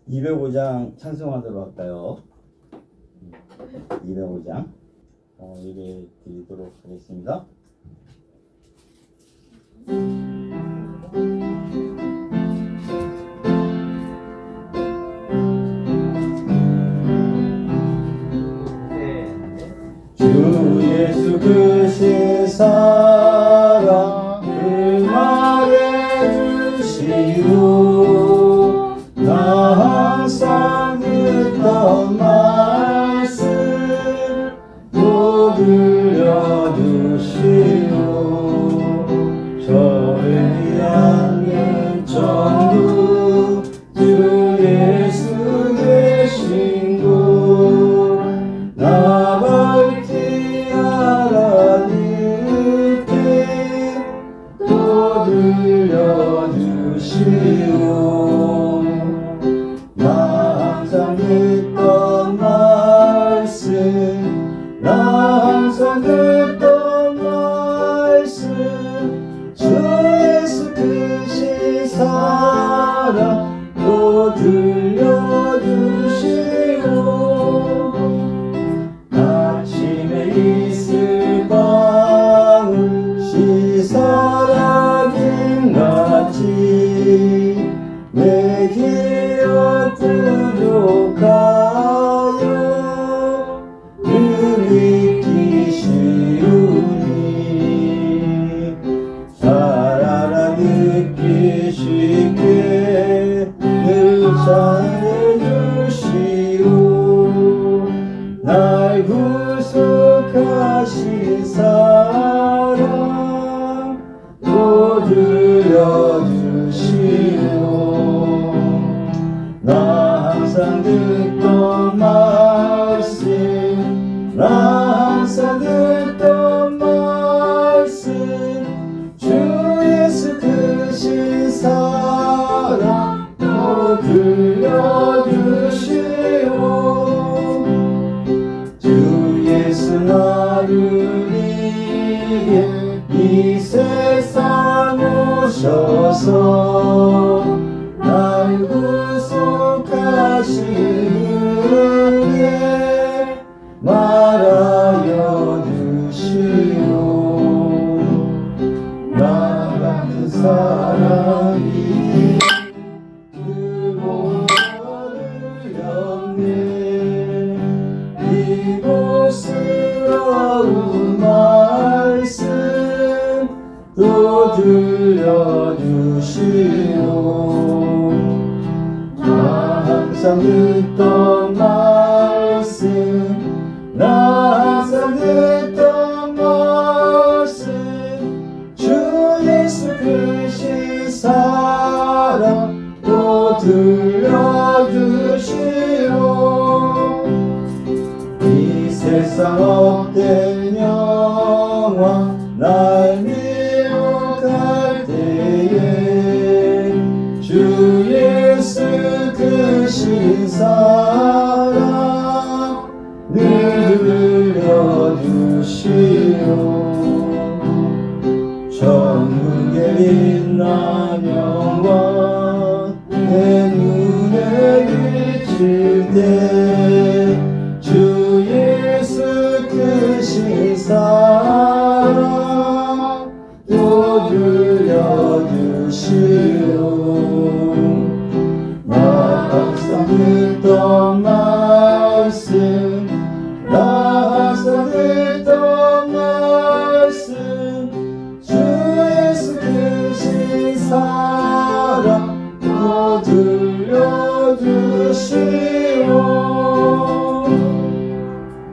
205장 찬송하도록 할까요? 205장 예배 드리도록 하겠습니다. 주 예수 크신 사랑 그 말해 주시오. 나 항상 듣던 말씀 또 들려주시오. 저를 위한 전부 주 예수 계신 곳 나갈지 알아들 때 또 들려주시오. 나 항상 듣던 말씀 주 예수 크신 사랑 또 들려주시오. 아침에 있을 방울 시사라김같이 내 기억 부족하여 늘 믿기시오니 살아라 듣기 쉽게 늘 잘해주시오. 날 구속하신 사랑 또 들려주시오. 나 항상 듣던 말씀 주 예수 크신 사랑 또 들려주시오. 주 예수 나를 위해 이 세상 오셔서 날 구속하신 은혜 말하여 주시오. 나 같은 사람이 그곳을 였네. 이곳스러운 말씀 또 들려주시오. 나 항상 듣던 말씀 주 예수 크신 사랑 또 들려주시오. 이 세상 헛된 영광 날 미혹할 때에 주 예수 크신 사랑 늘 들려주시오. 천국에 빛난 영광 내 눈에 비칠 때 주 예수 크신 사랑 또 들려주시오. 나 항상 듣던 말씀 주 예수 크신 사랑 또 들려주시오.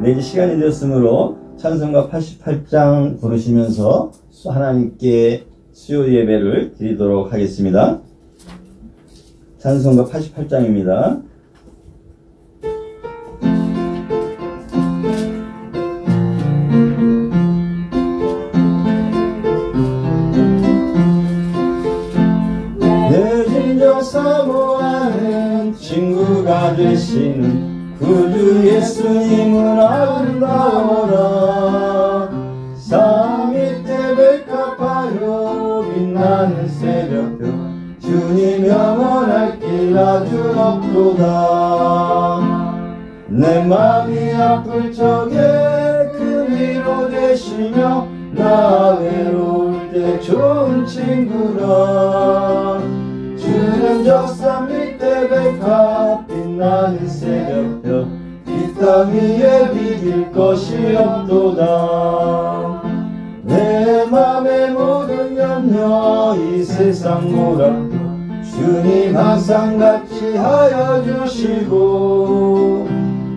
네, 이제 시간이 되었으므로 찬송가 88장 부르시면서 하나님께 수요 예배를 드리도록 하겠습니다. 찬송가 88장입니다. 내 진정 사모하는 친구가 되시는 구주 예수님은 아름다워라. 산 밑에 백합하여 빛나는 새벽별 주님 영원할 길 아니라 주 없도다. 내 맘이 아플 적에 그 위로 되시며 나 외로울 때 좋은 친구라. 주는 적산 밑에 백합 빛나는 새벽별 이 땅 위에 비길 것이 없도다. 내 맘의 모든 염려 이 세상 몰아도 주님 항상 같이 하여 주시고,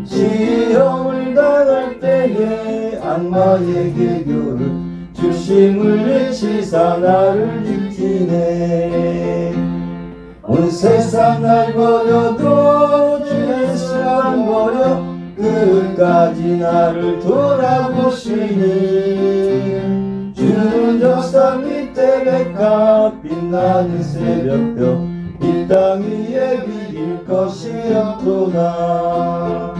시험을 당할 때에 악마의 개교를 주심을 외치사 나를 지키네. 온 세상 날 버려도 주 예수 안 버려 끝까지 나를 돌아보시니. 주는 적산 밑에 백합 빛나는 새벽별 이 땅 위에 비길 것이 없도다.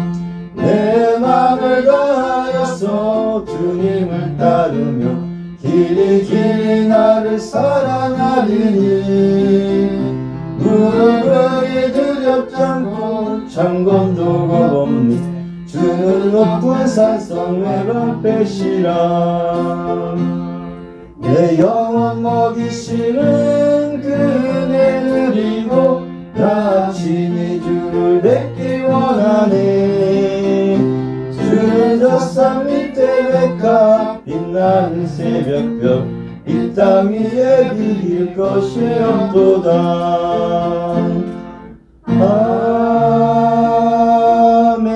내 맘을 다하여서 주님을 따르며 길이 나를 사랑하리니. 무릎을 두렵지 않고 창검도 겁없니. 주는 높은 산성 외방패시라. 내 영혼 먹이시는 그 은혜 누리고 나 친히 주를 뵙기 원하네. 주는 적산 밑에 백합 빛나는 새벽별 이 땅 위에 비길 것이 없도다. 아멘.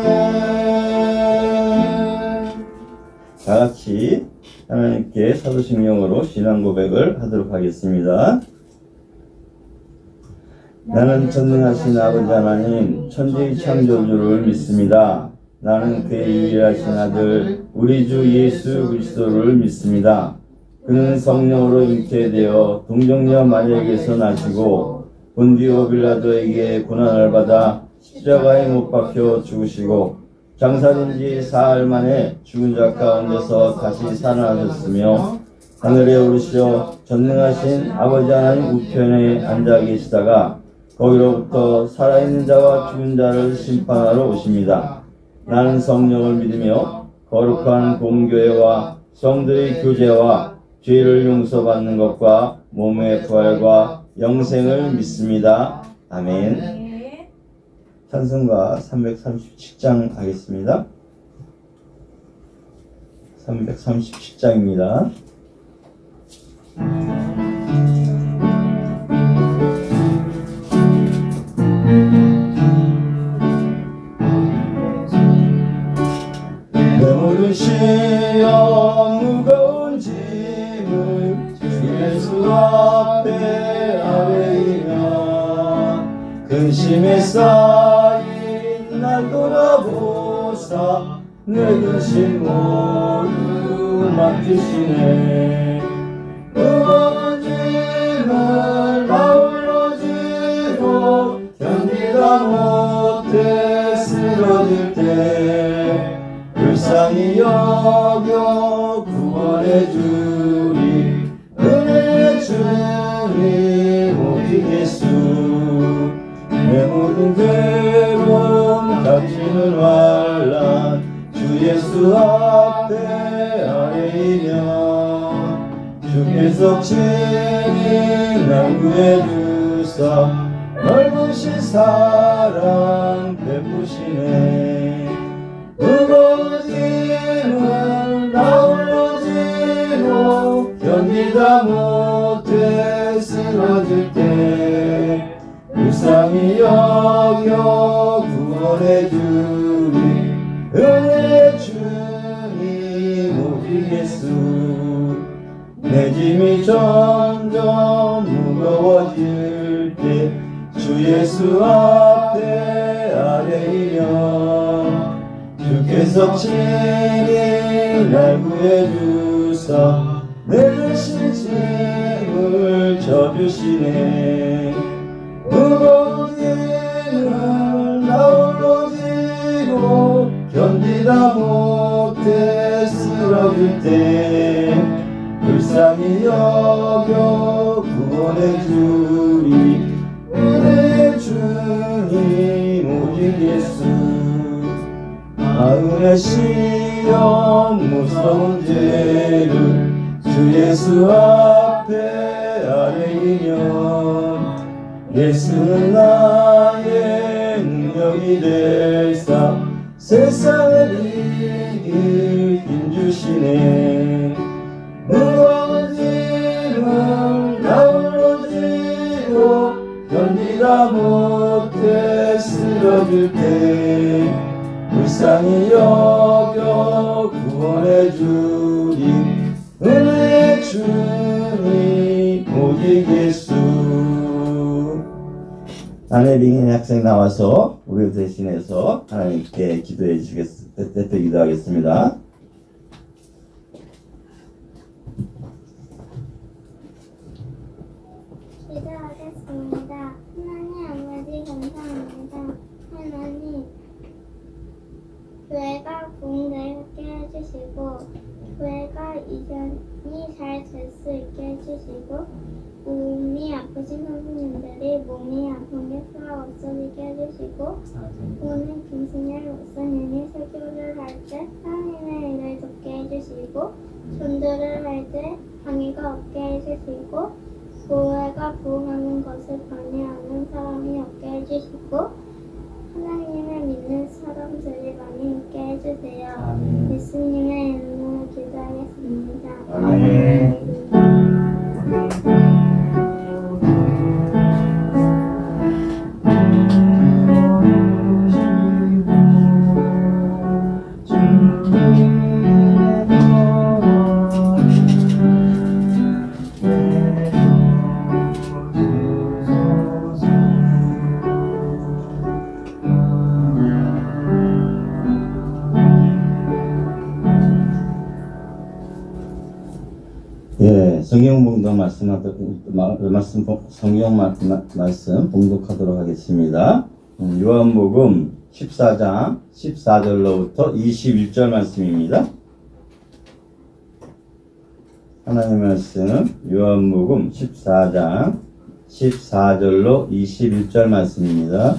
다같이 하나님께 사도신경으로 신앙 고백을 하도록 하겠습니다. 나는 전능하신 아버지 하나님 천지의 창조주를 믿습니다. 나는 그의 유일하신 아들 우리 주 예수 그리스도를 믿습니다. 그는 성령으로 잉태되어 동정녀 마리아에게서 나시고 본디오 빌라도에게 고난을 받아 십자가에 못 박혀 죽으시고 장사된 지 사흘 만에 죽은 자 가운데서 다시 살아나셨으며 하늘에 오르시어 전능하신 아버지 하나님 우편에 앉아 계시다가 거기로부터 살아있는 자와 죽은 자를 심판하러 오십니다. 나는 성령을 믿으며 거룩한 공교회와 성들의 교제와 죄를 용서받는 것과 몸의 부활과 영생을 믿습니다. 아멘. 찬송가 337장 하겠습니다. 337장입니다. 내 모든 시험 무거운 짐을 주 예수 앞에 아뢰이며 근심에 쌓인 날 돌아보사 내 근심 모두 맡기시네. 무거운 짐을 나 홀로 지고 견디다 못해 쓰러질 때 불쌍히 여겨 구원해 주리 은혜의 주님 오직 예수. 내 모든 괴로움 닥치는 환난 주 예수 앞에 아뢰이며 주께서 친히 날 구해 주사 넓으신 사랑 베푸시네. 무거운 짐을 나 홀로 지고 견디다 못해 쓰러질 때 불쌍히 여겨 구원해 주리 은혜의 주님 오직 예수. 내 짐이 점점 무거워질 때 주 예수 앞에 아뢰이며 주께서 친히 날 구해 주사 내 대신 짐을 져주시네. 무거운 짐을 나 홀로 지고 견디다 못해 쓰러질 때 불쌍히 여겨 구원해 주리 은혜의 주 예수 마음의 시험 무서운 죄를 주 예수 앞에 아뢰이면 예수는 나의 능력이 되사 세상을 이길 힘주시네. 무거운 짐을 나 홀로 지고 견디다 못해 쓰러질 때 불쌍히 여겨 구원해 주리 은혜의 주님 오직 예수. 안혜빙인 학생 나와서 우리 대신해서 하나님께 기도해 주시겠습니다. 기도하겠습니다. 기도하겠습니다. 하나님 아버지 감사합니다. 하나님 교회가 부흥되게 해주시고 교회가 이전이 잘 될 수 있게 해주시고 몸이 아프신 선생님들이 몸이 아픈 게 다 없어지게 해주시고 오늘 김승열 목사님이 설교를 할 때 하나님의 일을 돕게 해주시고 전도를 할 때 방해가 없게 해주시고 교회가 부흥하는 것을 방해하는 사람이 없게 해주시고 하나님을 믿는 사람들이 많이 있게 해주세요. 예수님의 이름으로 기도하겠습니다. 아멘. 예, 성경 봉독 성경 말씀 봉독하도록 하겠습니다. 요한복음 14장 14절로부터 21절 말씀입니다. 하나님의 말씀 요한복음 14장 14절로 21절 말씀입니다.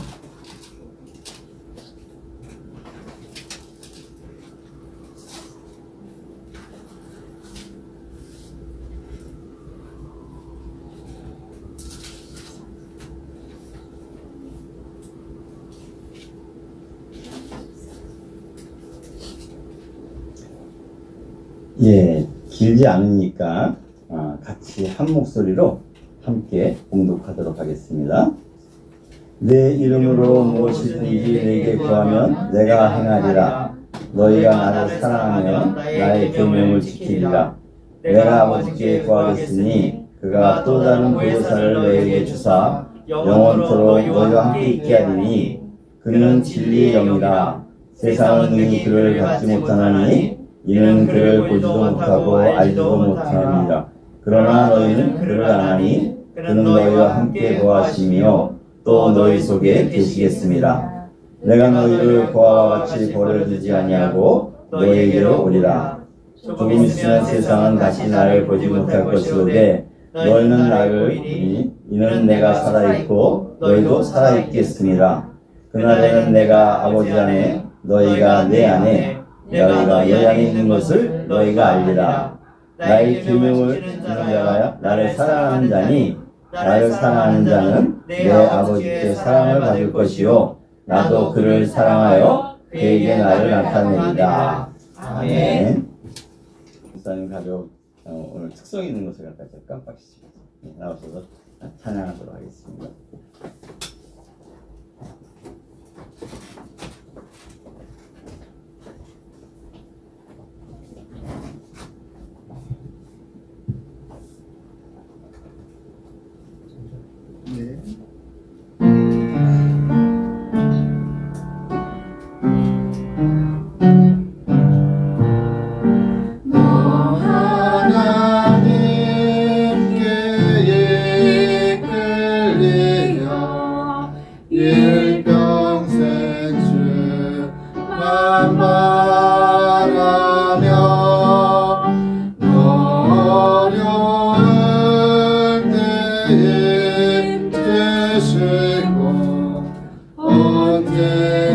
예, 길지 않으니까 같이 한 목소리로 함께 봉독하도록 하겠습니다. 내 이름으로 무엇이든지 내게 구하면 내가 행하리라. 너희가 나를 사랑하면 나의 계명을 지키리라. 내가 아버지께 구하겠으니 그가 또 다른 보혜사를 너희에게 주사 영원토록 너희와 함께 있게 하리니 그는 진리의 영이라. 세상은 능히 그를 갖지 못하나니 이는 그를 보지도 못하고 알지도 못하느니라. 그러나 너희는 그를 아나니 그는 너희와 함께 거하시며 또 너희 속에 계시겠습니다. 내가 너희를 고아와 같이 버려두지 아니하고 너희에게로 오리라. 조금 있으면 세상은 다시 나를 보지 못할 것이로되 너희는 나를 보니 이는 내가 살아있고 너희도 살아있겠습니다. 그날에는 내가 아버지 안에 너희가 내 안에 너희가 너희 안에 있는 것을 너희가 알리라. 나의 계명을 지키는 자가 나를 사랑하는 자니 나를 사랑하는 자는 내 아버지께 사랑을 받을 것이요 나도 그를 사랑하여 그에게 나를 나타내리라. 아멘. 목사님 가족 오늘 특성 있는 것을 갖다 깜빡이시죠. 나오셔서 찬양하도록 하겠습니다. 언제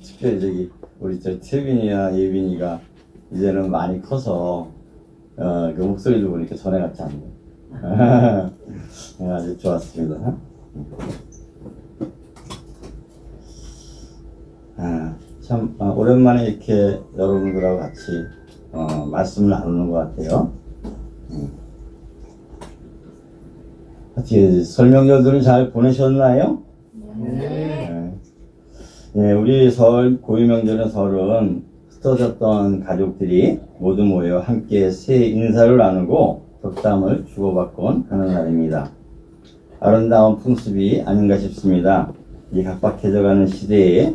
특별히 저기 우리 저 태빈이나 예빈이가 이제는 많이 커서 그 목소리를 보니까 전에 같지 않네. 네, 아주 좋았습니다. 참 오랜만에 이렇게 여러분들하고 같이 말씀을 나누는 것 같아요. 어떻게 설명절들은 잘 보내셨나요? 네. 네, 우리 설 고유명절은 설은 흩어졌던 가족들이 모두 모여 함께 새해 인사를 나누고 덕담을 주고받곤 하는 날입니다. 아름다운 풍습이 아닌가 싶습니다. 이 각박해져가는 시대에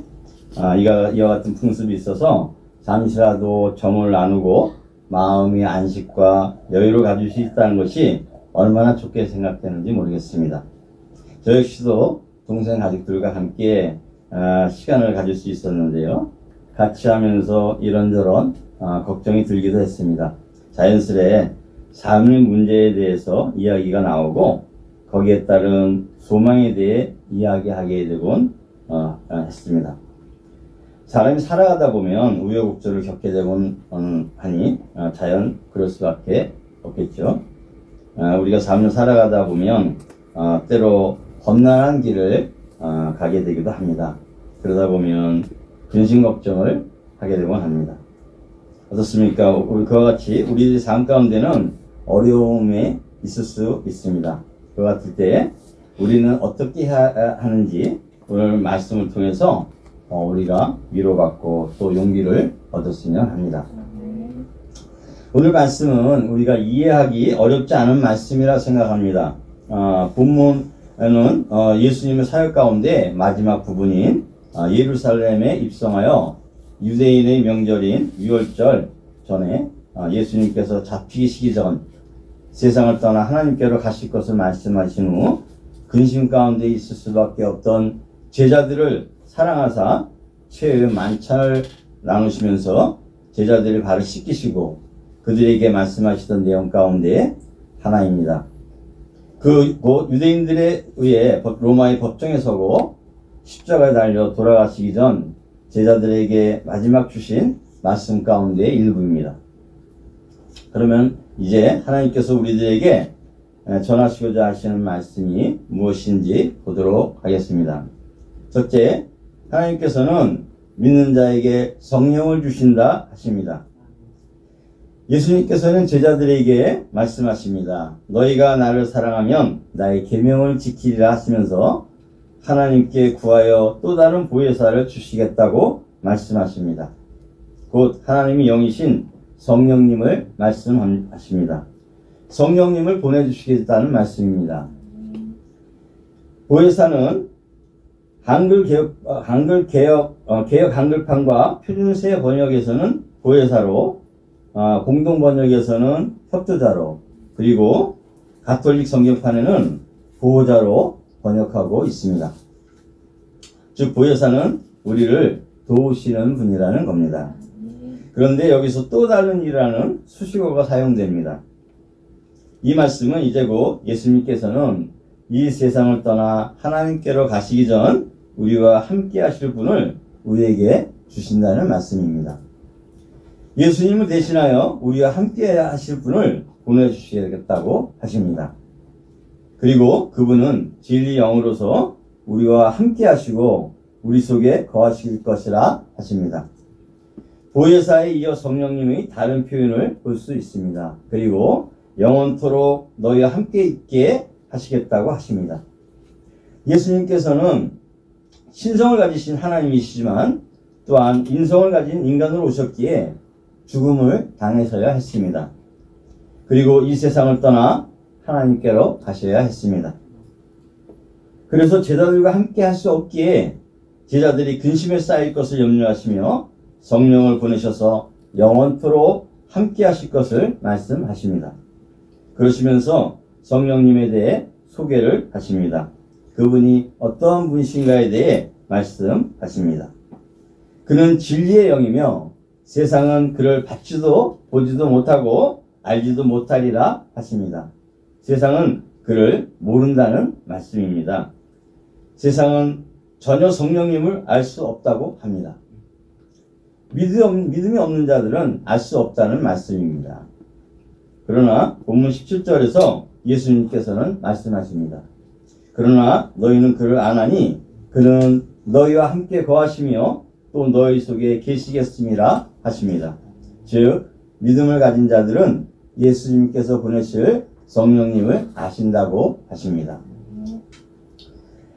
이와 같은 풍습이 있어서 잠시라도 정을 나누고 마음의 안식과 여유를 가질 수 있다는 것이 얼마나 좋게 생각되는지 모르겠습니다. 저 역시도 동생 가족들과 함께 시간을 가질 수 있었는데요. 같이 하면서 이런저런 걱정이 들기도 했습니다. 자연스레 삶의 문제에 대해서 이야기가 나오고 거기에 따른 소망에 대해 이야기하게 되곤 했습니다. 사람이 살아가다 보면 우여곡절을 겪게 되곤 하니 자연 그럴 수밖에 없겠죠. 우리가 삶을 살아가다 보면 때로 험난한 길을 가게 되기도 합니다. 그러다 보면 근심 걱정을 하게 되곤 합니다. 어떻습니까? 그와 같이 우리의 삶 가운데는 어려움이 있을 수 있습니다. 그와 같을 때 우리는 어떻게 해야 하는지 오늘 말씀을 통해서 우리가 위로받고 또 용기를 얻었으면 합니다. 오늘 말씀은 우리가 이해하기 어렵지 않은 말씀이라 생각합니다. 본문에는 예수님의 사역 가운데 마지막 부분인 예루살렘에 입성하여 유대인의 명절인 유월절 전에 예수님께서 잡히시기 전 세상을 떠나 하나님께로 가실 것을 말씀하신 후 근심 가운데 있을 수밖에 없던 제자들을 사랑하사 최후의 만찬을 나누시면서 제자들의 발을 씻기시고 그들에게 말씀하시던 내용 가운데 하나입니다. 유대인들에 의해 로마의 법정에 서고 십자가에 달려 돌아가시기 전 제자들에게 마지막 주신 말씀 가운데 일부입니다. 그러면 이제 하나님께서 우리들에게 전하시고자 하시는 말씀이 무엇인지 보도록 하겠습니다. 첫째, 하나님께서는 믿는 자에게 성령을 주신다 하십니다. 예수님께서는 제자들에게 말씀하십니다. 너희가 나를 사랑하면 나의 계명을 지키리라 하시면서 하나님께 구하여 또 다른 보혜사를 주시겠다고 말씀하십니다. 곧 하나님이 영이신 성령님을 말씀하십니다. 성령님을 보내주시겠다는 말씀입니다. 보혜사는 개역 한글판과 표준세 번역에서는 보혜사로, 공동 번역에서는 협조자로, 그리고 가톨릭 성경판에는 보호자로 번역하고 있습니다. 즉 보혜사는 우리를 도우시는 분이라는 겁니다. 그런데 여기서 또 다른 이라는 수식어가 사용됩니다. 이 말씀은 이제 곧 예수님께서는 이 세상을 떠나 하나님께로 가시기 전 우리와 함께 하실 분을 우리에게 주신다는 말씀입니다. 예수님을 대신하여 우리와 함께 하실 분을 보내주시겠다고 하십니다. 그리고 그분은 진리 영으로서 우리와 함께 하시고 우리 속에 거하실 것이라 하십니다. 보혜사에 이어 성령님의 다른 표현을 볼 수 있습니다. 그리고 영원토록 너희와 함께 있게 하시겠다고 하십니다. 예수님께서는 신성을 가지신 하나님이시지만 또한 인성을 가진 인간으로 오셨기에 죽음을 당하셔야 했습니다. 그리고 이 세상을 떠나 하나님께로 가셔야 했습니다. 그래서 제자들과 함께 할 수 없기에 제자들이 근심에 쌓일 것을 염려하시며 성령을 보내셔서 영원토록 함께 하실 것을 말씀하십니다. 그러시면서 성령님에 대해 소개를 하십니다. 그분이 어떠한 분이신가에 대해 말씀하십니다. 그는 진리의 영이며 세상은 그를 받지도 보지도 못하고 알지도 못하리라 하십니다. 세상은 그를 모른다는 말씀입니다. 세상은 전혀 성령님을 알 수 없다고 합니다. 믿음이 없는 자들은 알 수 없다는 말씀입니다. 그러나 본문 17절에서 예수님께서는 말씀하십니다. 그러나 너희는 그를 아나니 그는 너희와 함께 거하시며 또 너희 속에 계시겠음이라 하십니다. 즉 믿음을 가진 자들은 예수님께서 보내실 성령님을 아신다고 하십니다.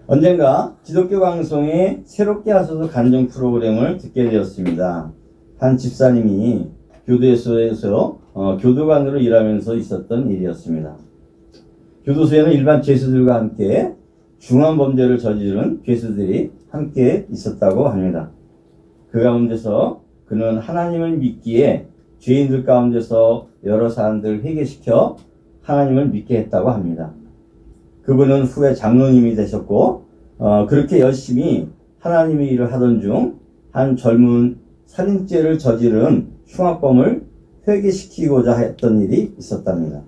언젠가 기독교 방송에 새롭게 하소서 간증 프로그램을 듣게 되었습니다. 한 집사님이 교도소에서 교도관으로 일하면서 있었던 일이었습니다. 교도소에는 일반 죄수들과 함께 중한 범죄를 저지른 죄수들이 함께 있었다고 합니다. 그 가운데서 그는 하나님을 믿기에 죄인들 가운데서 여러 사람들을 회개시켜 하나님을 믿게 했다고 합니다. 그분은 후에 장로님이 되셨고 그렇게 열심히 하나님의 일을 하던 중 한 젊은 살인죄를 저지른 흉악범을 회개시키고자 했던 일이 있었답니다.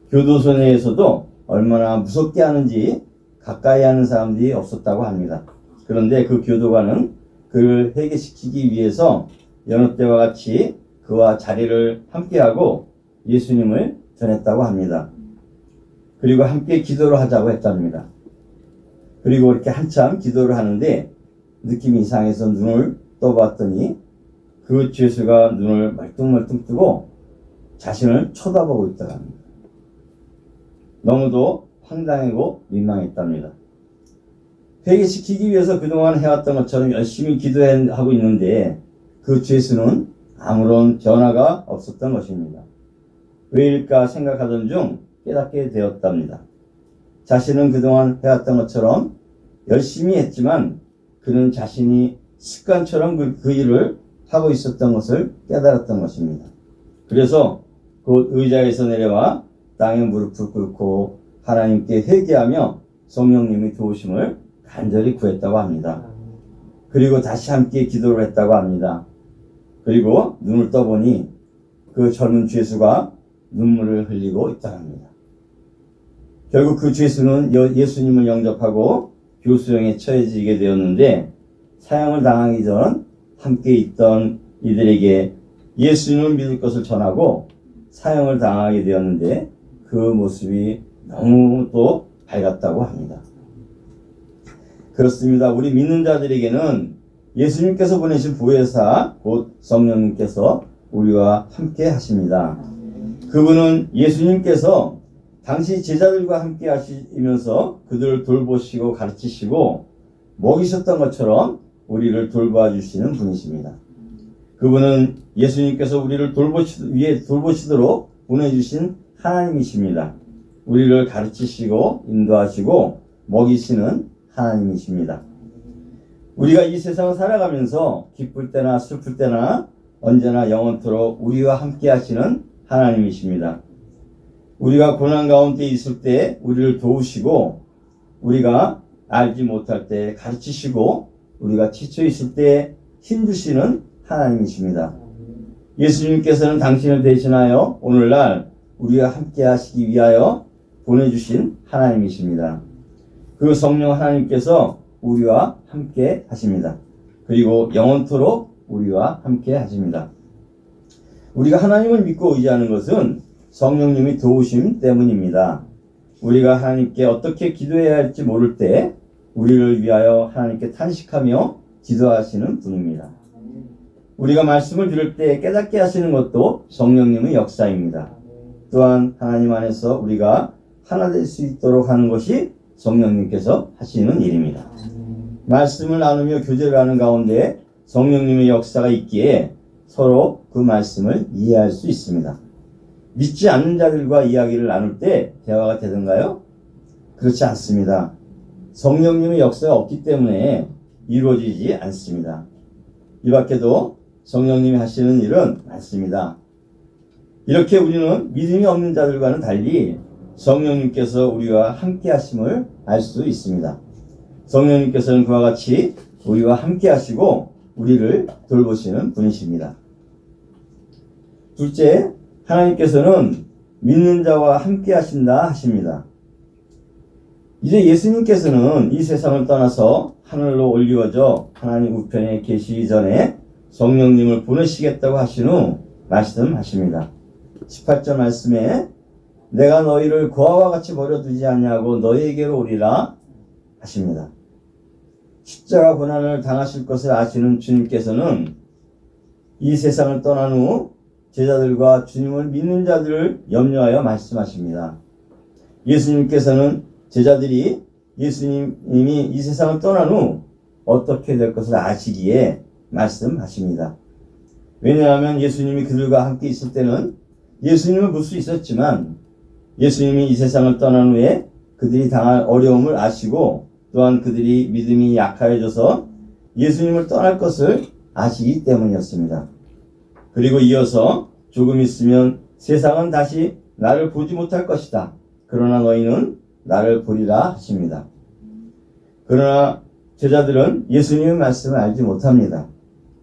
교도소 내에서도 얼마나 무섭게 하는지 가까이 하는 사람들이 없었다고 합니다. 그런데 그 교도관은 그를 회개시키기 위해서 여느 때와 같이 그와 자리를 함께하고 예수님을 전했다고 합니다. 그리고 함께 기도를 하자고 했답니다. 그리고 이렇게 한참 기도를 하는데 느낌이 이상해서 눈을 떠봤더니 그 죄수가 눈을 멀뚱멀뚱 뜨고 자신을 쳐다보고 있다고 합니다. 너무도 황당하고 민망했답니다. 회개시키기 위해서 그동안 해왔던 것처럼 열심히 기도하고 있는데 그 죄수는 아무런 변화가 없었던 것입니다. 왜일까 생각하던 중 깨닫게 되었답니다. 자신은 그동안 해왔던 것처럼 열심히 했지만 그는 자신이 습관처럼 그 일을 하고 있었던 것을 깨달았던 것입니다. 그래서 곧 의자에서 내려와 땅에 무릎을 꿇고 하나님께 회개하며 성령님의 도우심을 간절히 구했다고 합니다. 그리고 다시 함께 기도를 했다고 합니다. 그리고 눈을 떠보니 그 젊은 죄수가 눈물을 흘리고 있다고 합니다. 결국 그 죄수는 예수님을 영접하고 교수형에 처해지게 되었는데 사형을 당하기 전 함께 있던 이들에게 예수님을 믿을 것을 전하고 사형을 당하게 되었는데 그 모습이 너무도 밝았다고 합니다. 그렇습니다. 우리 믿는 자들에게는 예수님께서 보내신 보혜사 곧 성령님께서 우리와 함께 하십니다. 그분은 예수님께서 당시 제자들과 함께 하시면서 그들을 돌보시고 가르치시고 먹이셨던 것처럼 우리를 돌봐 주시는 분이십니다. 그분은 예수님께서 우리를 돌보시도록 보내주신 하나님이십니다. 우리를 가르치시고 인도하시고 먹이시는 하나님이십니다. 우리가 이 세상을 살아가면서 기쁠 때나 슬플 때나 언제나 영원토록 우리와 함께 하시는 하나님이십니다. 우리가 고난 가운데 있을 때 우리를 도우시고 우리가 알지 못할 때 가르치시고 우리가 지쳐 있을 때 힘주시는 하나님이십니다. 예수님께서는 당신을 대신하여 오늘날 우리와 함께 하시기 위하여 보내주신 하나님이십니다. 그 성령 하나님께서 우리와 함께 하십니다. 그리고 영원토록 우리와 함께 하십니다. 우리가 하나님을 믿고 의지하는 것은 성령님이 도우심 때문입니다. 우리가 하나님께 어떻게 기도해야 할지 모를 때 우리를 위하여 하나님께 탄식하며 기도하시는 분입니다. 우리가 말씀을 들을 때 깨닫게 하시는 것도 성령님의 역사입니다. 또한 하나님 안에서 우리가 하나 될 수 있도록 하는 것이 성령님께서 하시는 일입니다. 말씀을 나누며 교제를 하는 가운데 성령님의 역사가 있기에 서로 그 말씀을 이해할 수 있습니다. 믿지 않는 자들과 이야기를 나눌 때 대화가 되던가요? 그렇지 않습니다. 성령님의 역사가 없기 때문에 이루어지지 않습니다. 이 밖에도 성령님이 하시는 일은 많습니다. 이렇게 우리는 믿음이 없는 자들과는 달리 성령님께서 우리와 함께 하심을 알 수 있습니다. 성령님께서는 그와 같이 우리와 함께 하시고 우리를 돌보시는 분이십니다. 둘째, 하나님께서는 믿는 자와 함께 하신다 하십니다. 이제 예수님께서는 이 세상을 떠나서 하늘로 올리워져 하나님 우편에 계시기 전에 성령님을 보내시겠다고 하신 후 말씀하십니다. 18절 말씀에 내가 너희를 고아와 같이 버려두지 않냐고 너희에게로 오리라 하십니다. 십자가 고난을 당하실 것을 아시는 주님께서는 이 세상을 떠난 후 제자들과 주님을 믿는 자들을 염려하여 말씀하십니다. 예수님께서는 제자들이 예수님이 이 세상을 떠난 후 어떻게 될 것을 아시기에 말씀하십니다. 왜냐하면 예수님이 그들과 함께 있을 때는 예수님을 볼 수 있었지만 예수님이 이 세상을 떠난 후에 그들이 당할 어려움을 아시고 또한 그들이 믿음이 약하여져서 예수님을 떠날 것을 아시기 때문이었습니다. 그리고 이어서 조금 있으면 세상은 다시 나를 보지 못할 것이다. 그러나 너희는 나를 보리라 하십니다. 그러나 제자들은 예수님의 말씀을 알지 못합니다.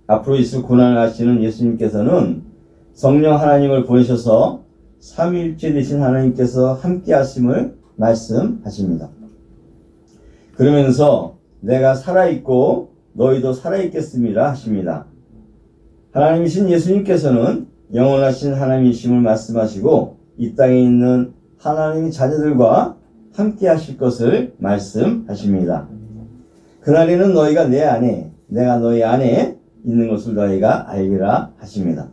앞으로 있을 고난을 아시는 예수님께서는 성령 하나님을 보내셔서 삼위일체 되신 하나님께서 함께 하심을 말씀하십니다. 그러면서 내가 살아있고 너희도 살아있겠습니다 하십니다. 하나님이신 예수님께서는 영원하신 하나님이심을 말씀하시고 이 땅에 있는 하나님의 자녀들과 함께 하실 것을 말씀하십니다. 그날에는 너희가 내 안에 내가 너희 안에 있는 것을 너희가 알리라 하십니다.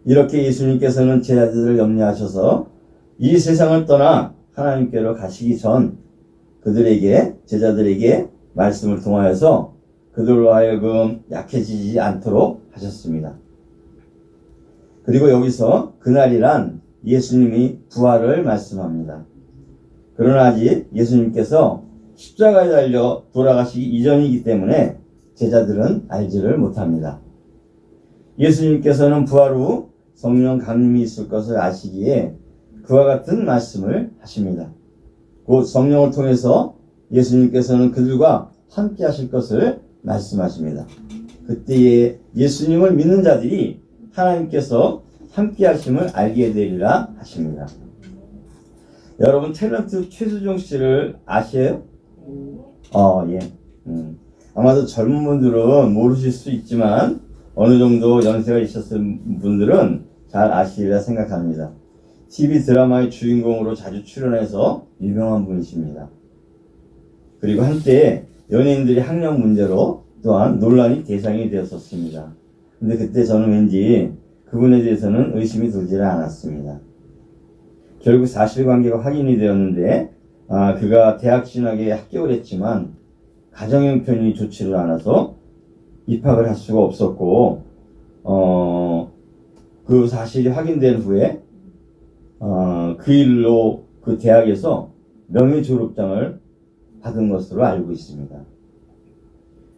이렇게 예수님께서는 제자들을 염려하셔서 이 세상을 떠나 하나님께로 가시기 전 그들에게 제자들에게 말씀을 통하여서 그들로 하여금 약해지지 않도록 하셨습니다. 그리고 여기서 그날이란 예수님이 부활을 말씀합니다. 그러나 아직 예수님께서 십자가에 달려 돌아가시기 이전이기 때문에 제자들은 알지를 못합니다. 예수님께서는 부활 후 성령 강림이 있을 것을 아시기에 그와 같은 말씀을 하십니다. 곧 성령을 통해서 예수님께서는 그들과 함께 하실 것을 말씀하십니다. 그때에 예수님을 믿는 자들이 하나님께서 함께 하심을 알게 되리라 하십니다. 여러분 탤런트 최수종 씨를 아세요? 예. 아마도 젊은 분들은 모르실 수 있지만 어느 정도 연세가 있었을 분들은 잘 아시리라 생각합니다. TV 드라마의 주인공으로 자주 출연해서 유명한 분이십니다. 그리고 한때 연예인들이 학력 문제로 또한 논란이 대상이 되었었습니다. 근데 그때 저는 왠지 그분에 대해서는 의심이 들지를 않았습니다. 결국 사실관계가 확인이 되었는데 그가 대학 진학에 합격을 했지만 가정 형편이 좋지를 않아서 입학을 할 수가 없었고 그 사실이 확인된 후에 그 일로 그 대학에서 명예 졸업장을 받은 것으로 알고 있습니다.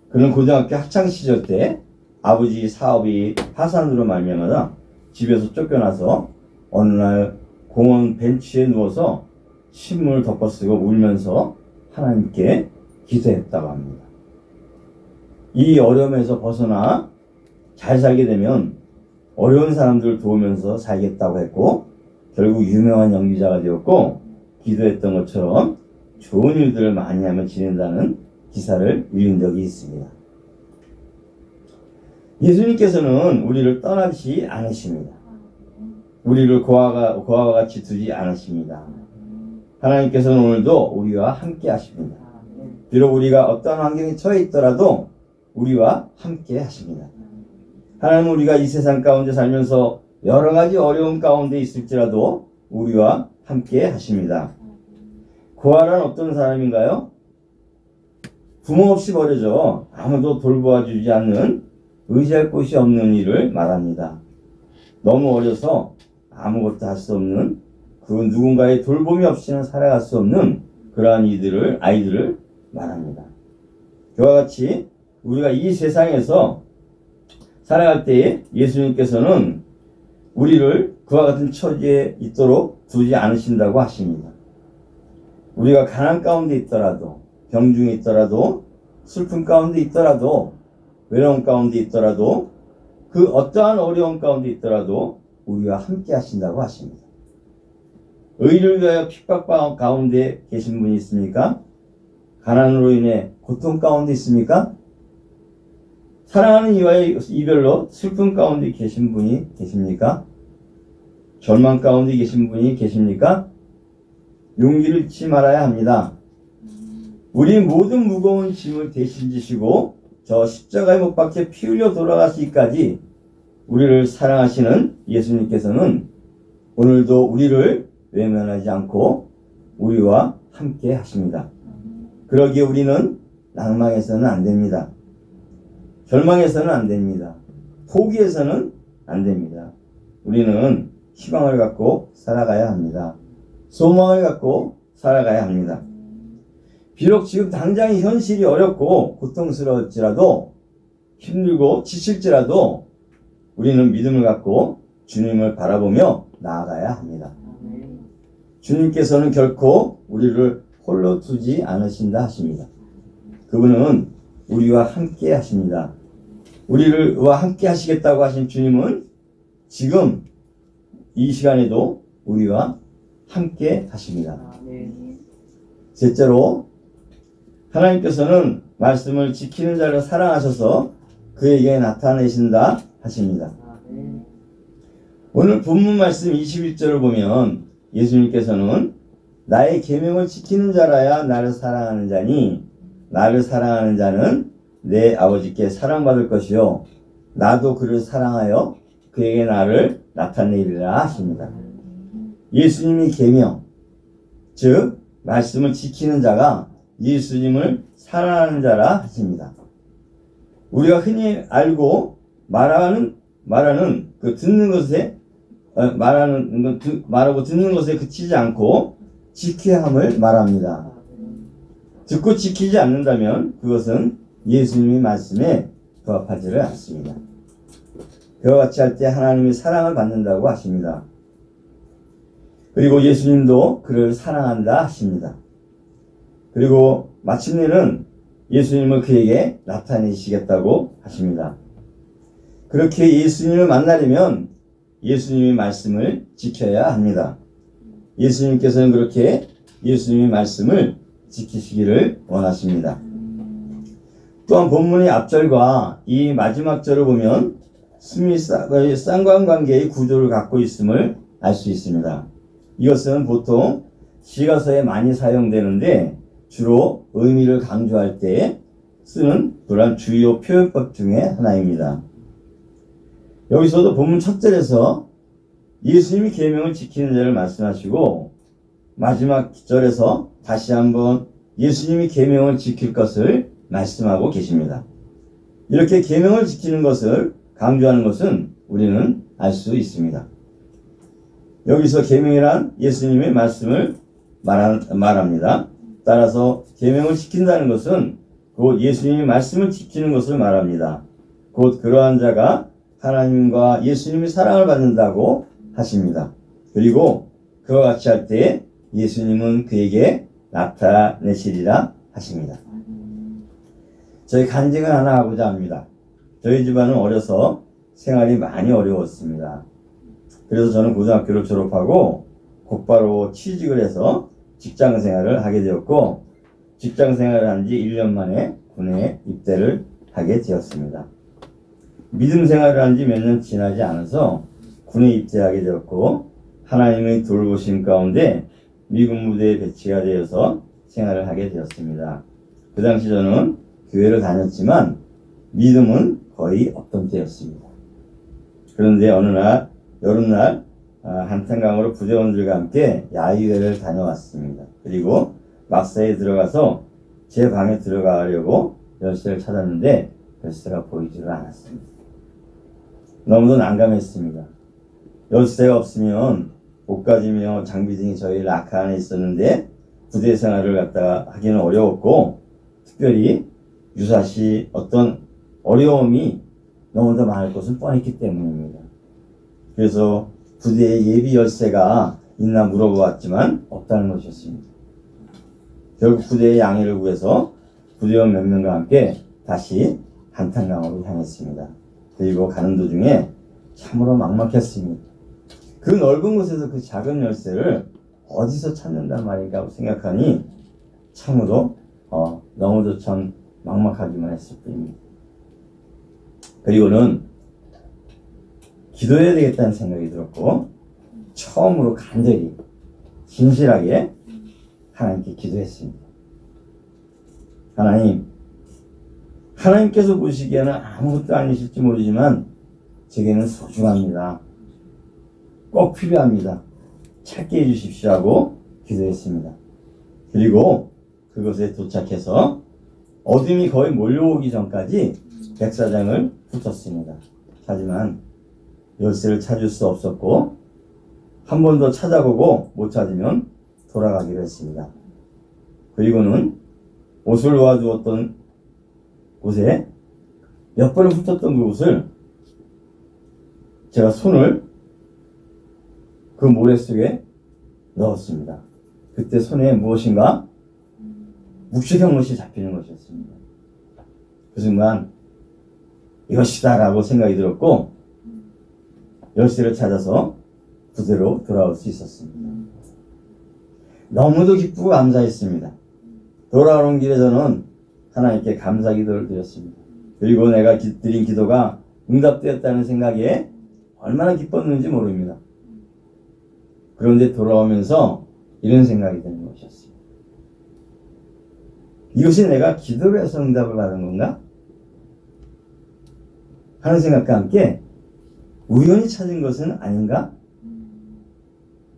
그는 고등학교 학창 시절 때 아버지 사업이 파산으로 말미암아 집에서 쫓겨나서 어느 날 공원 벤치에 누워서 신문을 덮어쓰고 울면서 하나님께 기도했다고 합니다. 이 어려움에서 벗어나 잘 살게 되면 어려운 사람들을 도우면서 살겠다고 했고 결국 유명한 연기자가 되었고 기도했던 것처럼 좋은 일들을 많이 하며 지낸다는 기사를 읽은 적이 있습니다. 예수님께서는 우리를 떠나지 않으십니다. 우리를 고아와 같이 두지 않으십니다. 하나님께서는 오늘도 우리와 함께 하십니다. 비록 우리가 어떠한 환경에 처해 있더라도 우리와 함께 하십니다. 하나님은 우리가 이 세상 가운데 살면서 여러 가지 어려움 가운데 있을지라도 우리와 함께 하십니다. 고아란 어떤 사람인가요? 부모 없이 버려져 아무도 돌보아주지 않는 의지할 곳이 없는 이를 말합니다. 너무 어려서 아무것도 할 수 없는 그 누군가의 돌봄이 없이는 살아갈 수 없는 그러한 아이들을 말합니다. 그와 같이 우리가 이 세상에서 살아갈 때에 예수님께서는 우리를 그와 같은 처지에 있도록 두지 않으신다고 하십니다. 우리가 가난 가운데 있더라도 병중에 있더라도 슬픔 가운데 있더라도 외로움 가운데 있더라도 그 어떠한 어려움 가운데 있더라도 우리와 함께 하신다고 하십니다. 의를 위하여 핍박 가운데 계신 분이 있습니까? 가난으로 인해 고통 가운데 있습니까? 사랑하는 이와의 이별로 슬픔 가운데 계신 분이 계십니까? 절망 가운데 계신 분이 계십니까? 용기를 잃지 말아야 합니다. 우리 모든 무거운 짐을 대신 지시고 저 십자가에 못 박혀 피 흘려 돌아가시기까지 우리를 사랑하시는 예수님께서는 오늘도 우리를 외면하지 않고 우리와 함께 하십니다. 그러기에 우리는 낭망해서는 안 됩니다. 절망해서는 안 됩니다. 포기해서는 안 됩니다. 우리는 희망을 갖고 살아가야 합니다. 소망을 갖고 살아가야 합니다. 비록 지금 당장 현실이 어렵고 고통스러울지라도 힘들고 지칠지라도 우리는 믿음을 갖고 주님을 바라보며 나아가야 합니다. 주님께서는 결코 우리를 홀로 두지 않으신다 하십니다. 그분은 우리와 함께 하십니다. 우리와 함께 하시겠다고 하신 주님은 지금 이 시간에도 우리와 함께 하십니다. 셋째로 하나님께서는 말씀을 지키는 자를 사랑하셔서 그에게 나타내신다 하십니다. 오늘 본문 말씀 21절을 보면 예수님께서는 나의 계명을 지키는 자라야 나를 사랑하는 자니 나를 사랑하는 자는 내 아버지께 사랑받을 것이요 나도 그를 사랑하여 그에게 나를 나타내리라 하십니다. 예수님이 계명, 즉 말씀을 지키는 자가 예수님을 사랑하는 자라 하십니다. 우리가 흔히 알고 말하는 그 듣는 것에 말하고 듣는 것에 그치지 않고 지켜야 함을 말합니다. 듣고 지키지 않는다면 그것은 예수님의 말씀에 부합하지를 않습니다. 그와 같이 할 때 하나님의 사랑을 받는다고 하십니다. 그리고 예수님도 그를 사랑한다 하십니다. 그리고 마침내는 예수님을 그에게 나타내시겠다고 하십니다. 그렇게 예수님을 만나려면 예수님의 말씀을 지켜야 합니다. 예수님께서는 그렇게 예수님의 말씀을 지키시기를 원하십니다. 또한 본문의 앞절과 이 마지막 절을 보면 쌍관관계의 구조를 갖고 있음을 알 수 있습니다. 이것은 보통 시가서에 많이 사용되는데 주로 의미를 강조할 때 쓰는 그런 주요 표현법 중에 하나입니다. 여기서도 본문 첫 절에서 예수님이 계명을 지키는 자를 말씀하시고 마지막 절에서 다시 한번 예수님이 계명을 지킬 것을 말씀하고 계십니다. 이렇게 계명을 지키는 것을 강조하는 것은 우리는 알 수 있습니다. 여기서 계명이란 예수님의 말씀을 말합니다. 따라서 계명을 지킨다는 것은 곧 예수님의 말씀을 지키는 것을 말합니다. 곧 그러한 자가 하나님과 예수님의 사랑을 받는다고 하십니다. 그리고 그와 같이 할 때 예수님은 그에게 나타내시리라 하십니다. 저희 간증을 하나 하고자 합니다. 저희 집안은 어려서 생활이 많이 어려웠습니다. 그래서 저는 고등학교를 졸업하고 곧바로 취직을 해서 직장 생활을 하게 되었고 직장 생활을 한 지 1년 만에 군에 입대를 하게 되었습니다. 믿음 생활을 한 지 몇 년 지나지 않아서 군에 입대하게 되었고 하나님의 돌보심 가운데 미군 무대에 배치가 되어서 생활을 하게 되었습니다. 그 당시 저는 교회를 다녔지만 믿음은 거의 없던 때였습니다. 그런데 어느 날 여름날 한탄강으로 부대원들과 함께 야유회를 다녀왔습니다. 그리고 막사에 들어가서 제 방에 들어가려고 열쇠를 찾았는데 열쇠가 보이지를 않았습니다. 너무도 난감했습니다. 열쇠가 없으면 옷가지며 장비 등이 저희 락카 안에 있었는데 부대 생활을 갖다가 하기는 어려웠고 특별히 유사시 어떤 어려움이 너무도 많을 것은 뻔했기 때문입니다. 그래서 부대에 예비 열쇠가 있나 물어보았지만 없다는 것이었습니다. 결국 부대의 양해를 구해서 부대원 몇 명과 함께 다시 한탄강으로 향했습니다. 그리고 가는 도중에 참으로 막막했습니다. 그 넓은 곳에서 그 작은 열쇠를 어디서 찾는단 말인가 하고 생각하니 참으로 너무도 참 막막하기만 했을 뿐입니다. 그리고는 기도해야 되겠다는 생각이 들었고 처음으로 간절히 진실하게 하나님께 기도했습니다. 하나님께서 보시기에는 아무것도 아니실지 모르지만 제게는 소중합니다. 꼭 필요합니다. 찾게 해주십시오 하고 기도했습니다. 그리고 그곳에 도착해서 어둠이 거의 몰려오기 전까지 백사장을 붙었습니다. 하지만 열쇠를 찾을 수 없었고 한 번 더 찾아보고 못 찾으면 돌아가기로 했습니다. 그리고는 옷을 놓아두었던 곳에 몇 번을 훑었던 그곳을 제가 손을 그 모래 속에 넣었습니다. 그때 손에 무엇인가 묵직한 것이 잡히는 것이었습니다. 그 순간 이것이다 라고 생각이 들었고 열쇠를 찾아서 그대로 돌아올 수 있었습니다. 너무도 기쁘고 감사했습니다. 돌아오는 길에 저는 하나님께 감사 기도를 드렸습니다. 그리고 내가 드린 기도가 응답되었다는 생각에 얼마나 기뻤는지 모릅니다. 그런데 돌아오면서 이런 생각이 드는 것이었어요. 이것이 내가 기도를 해서 응답을 받은 건가? 하는 생각과 함께 우연히 찾은 것은 아닌가?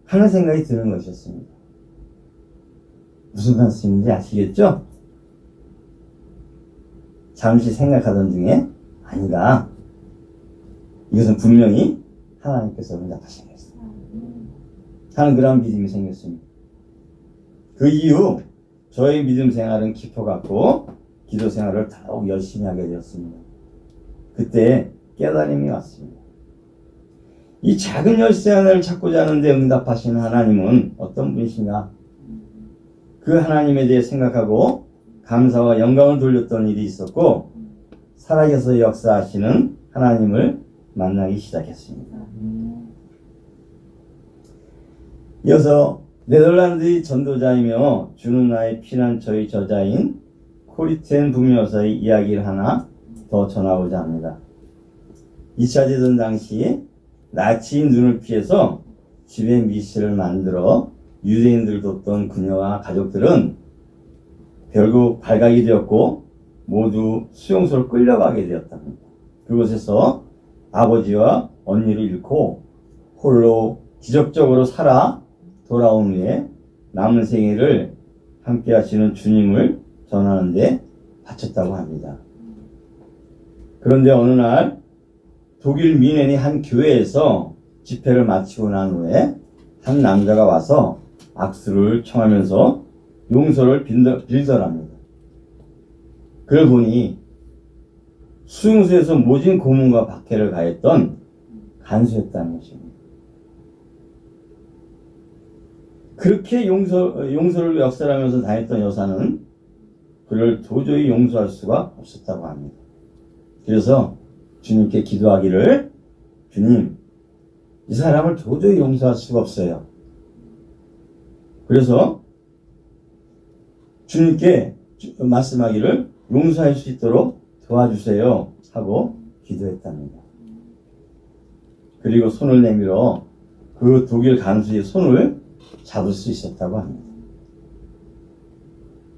하는 생각이 드는 것이었습니다. 무슨 말씀인지 아시겠죠? 잠시 생각하던 중에 아니다. 이것은 분명히 하나님께서 응답하신 것이다. 하는 그런 믿음이 생겼습니다. 그 이후 저의 믿음 생활은 깊어갔고 기도 생활을 더욱 열심히 하게 되었습니다. 그때 깨달음이 왔습니다. 이 작은 열쇠 하나를 찾고자 하는데 응답하시는 하나님은 어떤 분이신가? 그 하나님에 대해 생각하고 감사와 영광을 돌렸던 일이 있었고 살아계서 역사하시는 하나님을 만나기 시작했습니다. 이어서 네덜란드의 전도자이며 주는 나의 피난처의 저자인 코리텐 부묘사의 이야기를 하나 더 전하고자 합니다. 2차 대전 당시 나치의 눈을 피해서 집에 미실을 만들어 유대인들을 돕던 그녀와 가족들은 결국 발각이 되었고 모두 수용소로 끌려가게 되었답니다. 그곳에서 아버지와 언니를 잃고 홀로 기적적으로 살아 돌아온 후에 남은 생애를 함께 하시는 주님을 전하는 데 바쳤다고 합니다. 그런데 어느 날 독일 미넨의 한 교회에서 집회를 마치고 난 후에 한 남자가 와서 악수를 청하면서 용서를 빌더랍니다. 그걸 보니 수용소에서 모진 고문과 박해를 가했던 간수였다는 것입니다. 그렇게 용서를 역설하면서 다녔던 여사는 그를 도저히 용서할 수가 없었다고 합니다. 그래서 주님께 기도하기를 주님, 이 사람을 도저히 용서할 수가 없어요. 그래서 주님께 말씀하기를 용서할 수 있도록 도와주세요 하고 기도했답니다. 그리고 손을 내밀어 그 독일 간수의 손을 잡을 수 있었다고 합니다.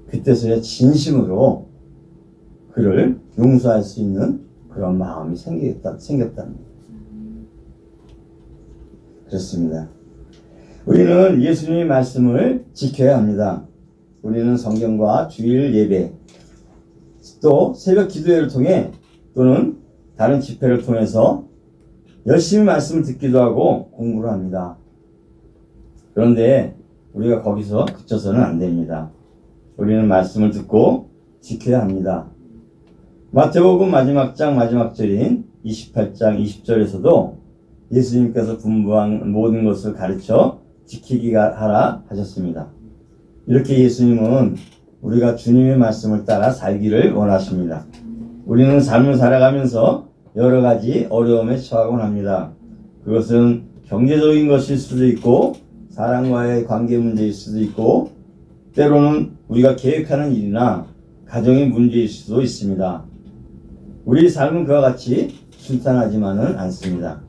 그때서야 진심으로 그를 용서할 수 있는 그런 마음이 생겼답니다. 그렇습니다. 우리는 예수님의 말씀을 지켜야 합니다. 우리는 성경과 주일 예배, 또 새벽 기도회를 통해 또는 다른 집회를 통해서 열심히 말씀을 듣기도 하고 공부를 합니다. 그런데 우리가 거기서 그쳐서는 안 됩니다. 우리는 말씀을 듣고 지켜야 합니다. 마태복음 마지막 장 마지막 절인 28장 20절에서도 예수님께서 분부한 모든 것을 가르쳐 지키게 하라 하셨습니다. 이렇게 예수님은 우리가 주님의 말씀을 따라 살기를 원하십니다. 우리는 삶을 살아가면서 여러 가지 어려움에 처하곤 합니다. 그것은 경제적인 것일 수도 있고 사람과의 관계 문제일 수도 있고 때로는 우리가 계획하는 일이나 가정의 문제일 수도 있습니다. 우리 삶은 그와 같이 순탄하지만은 않습니다.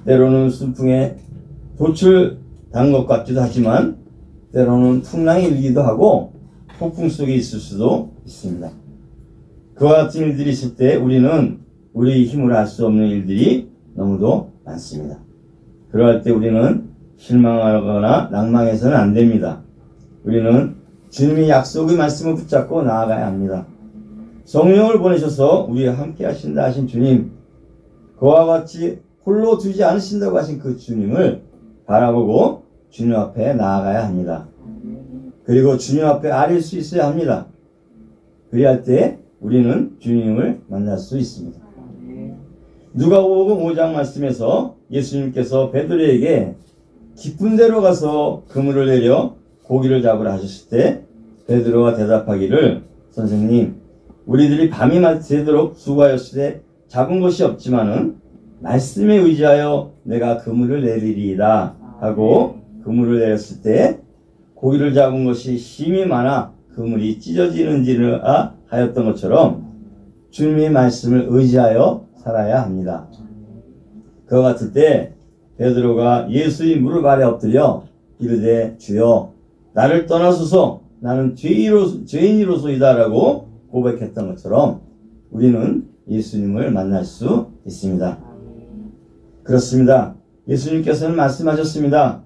때로는 순풍에 도출단 것 같기도 하지만 때로는 풍랑이 일기도 하고 폭풍 속에 있을 수도 있습니다. 그와 같은 일들이 있을 때 우리는 우리 힘으로 할 수 없는 일들이 너무도 많습니다. 그러할 때 우리는 실망하거나 낭망해서는 안 됩니다. 우리는 주님의 약속의 말씀을 붙잡고 나아가야 합니다. 성령을 보내셔서 우리와 함께 하신다 하신 주님, 그와 같이 홀로 두지 않으신다고 하신 그 주님을 바라보고 주님 앞에 나아가야 합니다. 그리고 주님 앞에 아릴 수 있어야 합니다. 그리할 때 우리는 주님을 만날 수 있습니다. 누가복음 5장 말씀에서 예수님께서 베드로에게 깊은 데로 가서 그물을 내려 고기를 잡으라 하셨을 때 베드로가 대답하기를, 선생님, 우리들이 밤이 새도록 수고하였을 때 잡은 것이 없지만은 말씀에 의지하여 내가 그물을 내리리이다 하고 그물을 내렸을 때 고기를 잡은 것이 힘이 많아 그물이 찢어지는지를 하였던 것처럼 주님의 말씀을 의지하여 살아야 합니다. 그와 같을 때 베드로가 예수의 무릎 아래 엎드려 이르되 주여 나를 떠나소서 나는 죄인이로소이다 라고 고백했던 것처럼 우리는 예수님을 만날 수 있습니다. 그렇습니다. 예수님께서는 말씀하셨습니다.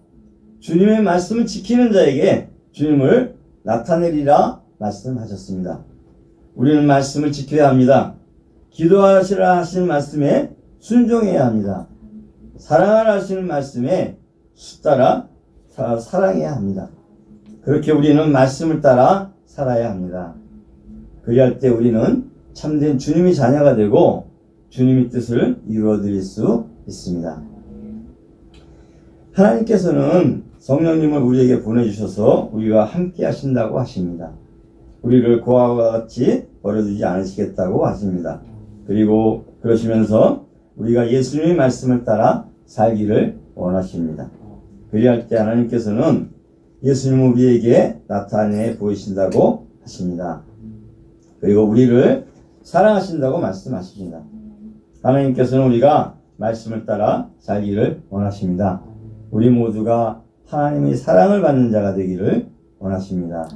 주님의 말씀을 지키는 자에게 주님을 나타내리라 말씀하셨습니다. 우리는 말씀을 지켜야 합니다. 기도하시라 하시는 말씀에 순종해야 합니다. 사랑하라 하시는 말씀에 따라 사랑해야 합니다. 그렇게 우리는 말씀을 따라 살아야 합니다. 그리할 때 우리는 참된 주님의 자녀가 되고 주님의 뜻을 이루어드릴 수 있습니다. 하나님께서는 성령님을 우리에게 보내주셔서 우리와 함께 하신다고 하십니다. 우리를 고아와 같이 버려두지 않으시겠다고 하십니다. 그리고 그러시면서 우리가 예수님의 말씀을 따라 살기를 원하십니다. 그리할 때 하나님께서는 예수님을 우리에게 나타내 보이신다고 하십니다. 그리고 우리를 사랑하신다고 말씀하십니다. 하나님께서는 우리가 말씀을 따라 살기를 원하십니다. 우리 모두가 하나님의 사랑을 받는 자가 되기를 원하십니다.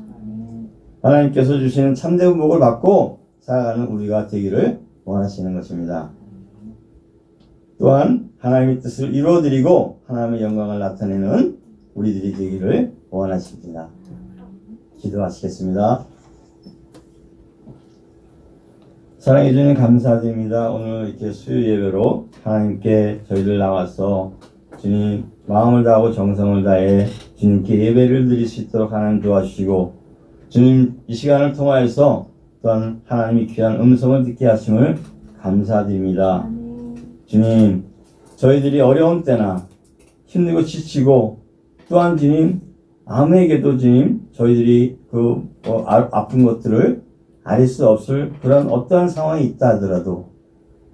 하나님께서 주시는 참된 복을 받고 살아가는 우리가 되기를 원하시는 것입니다. 또한 하나님의 뜻을 이루어드리고 하나님의 영광을 나타내는 우리들이 되기를 원하십니다. 기도하시겠습니다. 사랑해 주님 감사드립니다. 오늘 이렇게 수요 예배로 하나님께 저희들 나와서 주님 마음을 다하고 정성을 다해 주님께 예배를 드릴 수 있도록 하나님 도와주시고 주님 이 시간을 통하여서 또한 하나님의 귀한 음성을 듣게 하심을 감사드립니다. 주님 저희들이 어려운 때나 힘들고 지치고 또한 주님 아무에게도 주님 저희들이 아픈 것들을 알 수 없을 그런 어떠한 상황이 있다 하더라도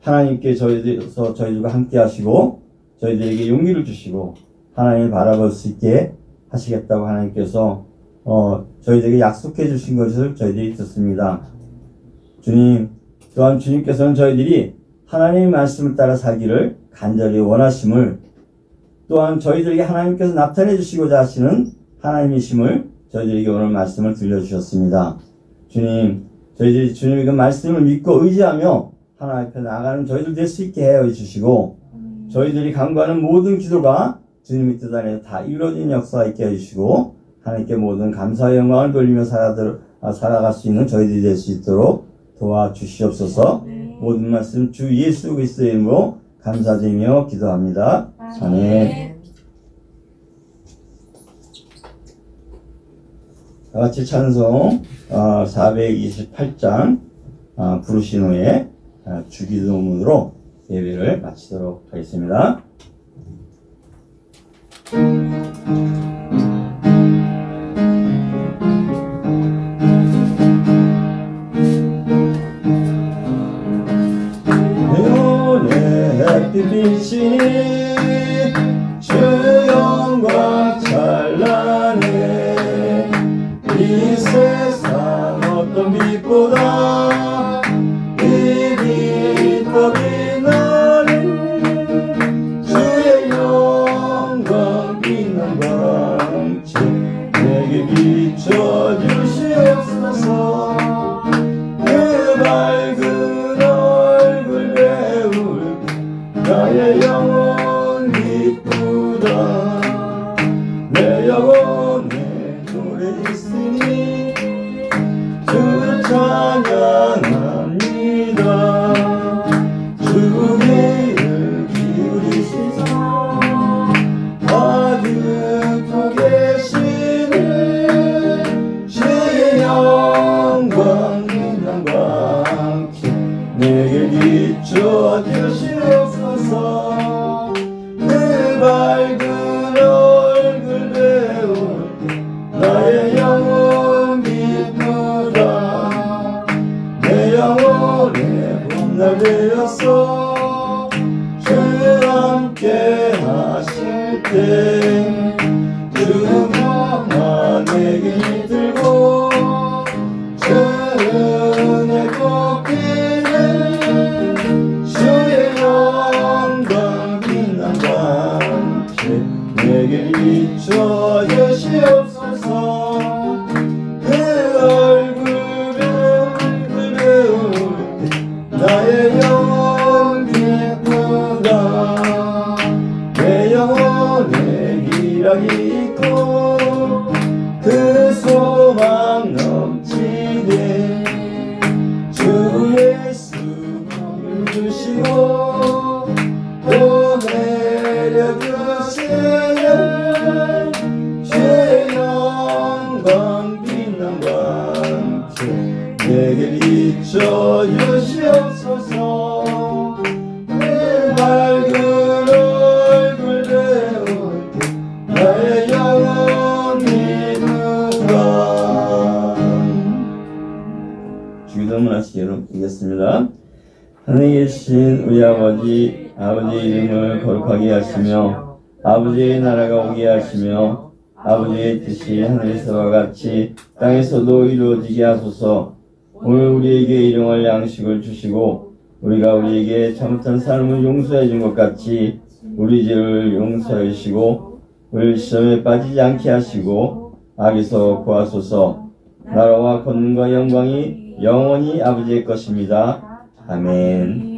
하나님께 저희들과 함께 하시고 저희들에게 용기를 주시고 하나님을 바라볼 수 있게 하시겠다고 하나님께서 저희들에게 약속해 주신 것을 저희들이 듣습니다. 주님 또한 주님께서는 저희들이 하나님의 말씀을 따라 살기를 간절히 원하심을 또한 저희들에게 하나님께서 나타내 주시고자 하시는 하나님이심을 저희들에게 오늘 말씀을 들려주셨습니다. 주님 저희들이 주님의 그 말씀을 믿고 의지하며 하나님 앞에 나아가는 저희들 될 수 있게 해 주시고 저희들이 간구하는 모든 기도가 주님의 뜻 안에서 다 이루어진 역사가 있게 해주시고 하나님께 모든 감사의 영광을 돌리며 살아갈 수 있는 저희들이 될 수 있도록 도와주시옵소서. 모든 말씀 주 예수 그리스도의 이름으로 감사드리며 기도합니다. 아멘. 다같이 찬송 428장 부르신 후에 주기도문으로 예배를 마치도록 하겠습니다. 빛이 주 영광 찬란해 이 세상 어떤 빛보다 이 빛 더 빛나네 나의 영혼 기쁘다. 내 영혼에 노래 있으니 주를 찬양합니다. 주 귀를 기울이시사 듣고 계시는 주의 영광 빛남과 함께 내게 비춰 주시옵소서. 그 밝은 얼굴 배울 때 나의 영혼 기쁘다. 내 영혼의 봄날 되었어. 주 함께 하실 때 주님만 내게 들고 주 은혜 꽃피는 주의 영광 빛남과 함께 내게 비춰 주시옵소서. 그 얼굴 배울 때 나의 영혼 기쁘다. 내 영혼에 희락이 있고 그 소망 넘치네. 주 예수 복을 주시고 또 내려주시는 주의 영광 빛남과 함께 내게 비춰 주시옵소서. 그 밝은 얼굴 배울 때 나의 영혼 기쁘다. 주기도문 하시기로 드리겠습니다. 하늘에 계신 우리 아버지, 아버지의 이름을 거룩하게 하시며 아버지의 나라가 오게 하시며 아버지의 뜻이 하늘에서와 같이 땅에서도 이루어지게 하소서. 오늘 우리에게 일용할 양식을 주시고 우리가 우리에게 잘못한 삶을 용서해 준 것 같이 우리 죄를 용서해 주시고 우리를 시험에 빠지지 않게 하시고 악에서 구하소서. 나라와 권능과 영광이 영원히 아버지의 것입니다. 아멘.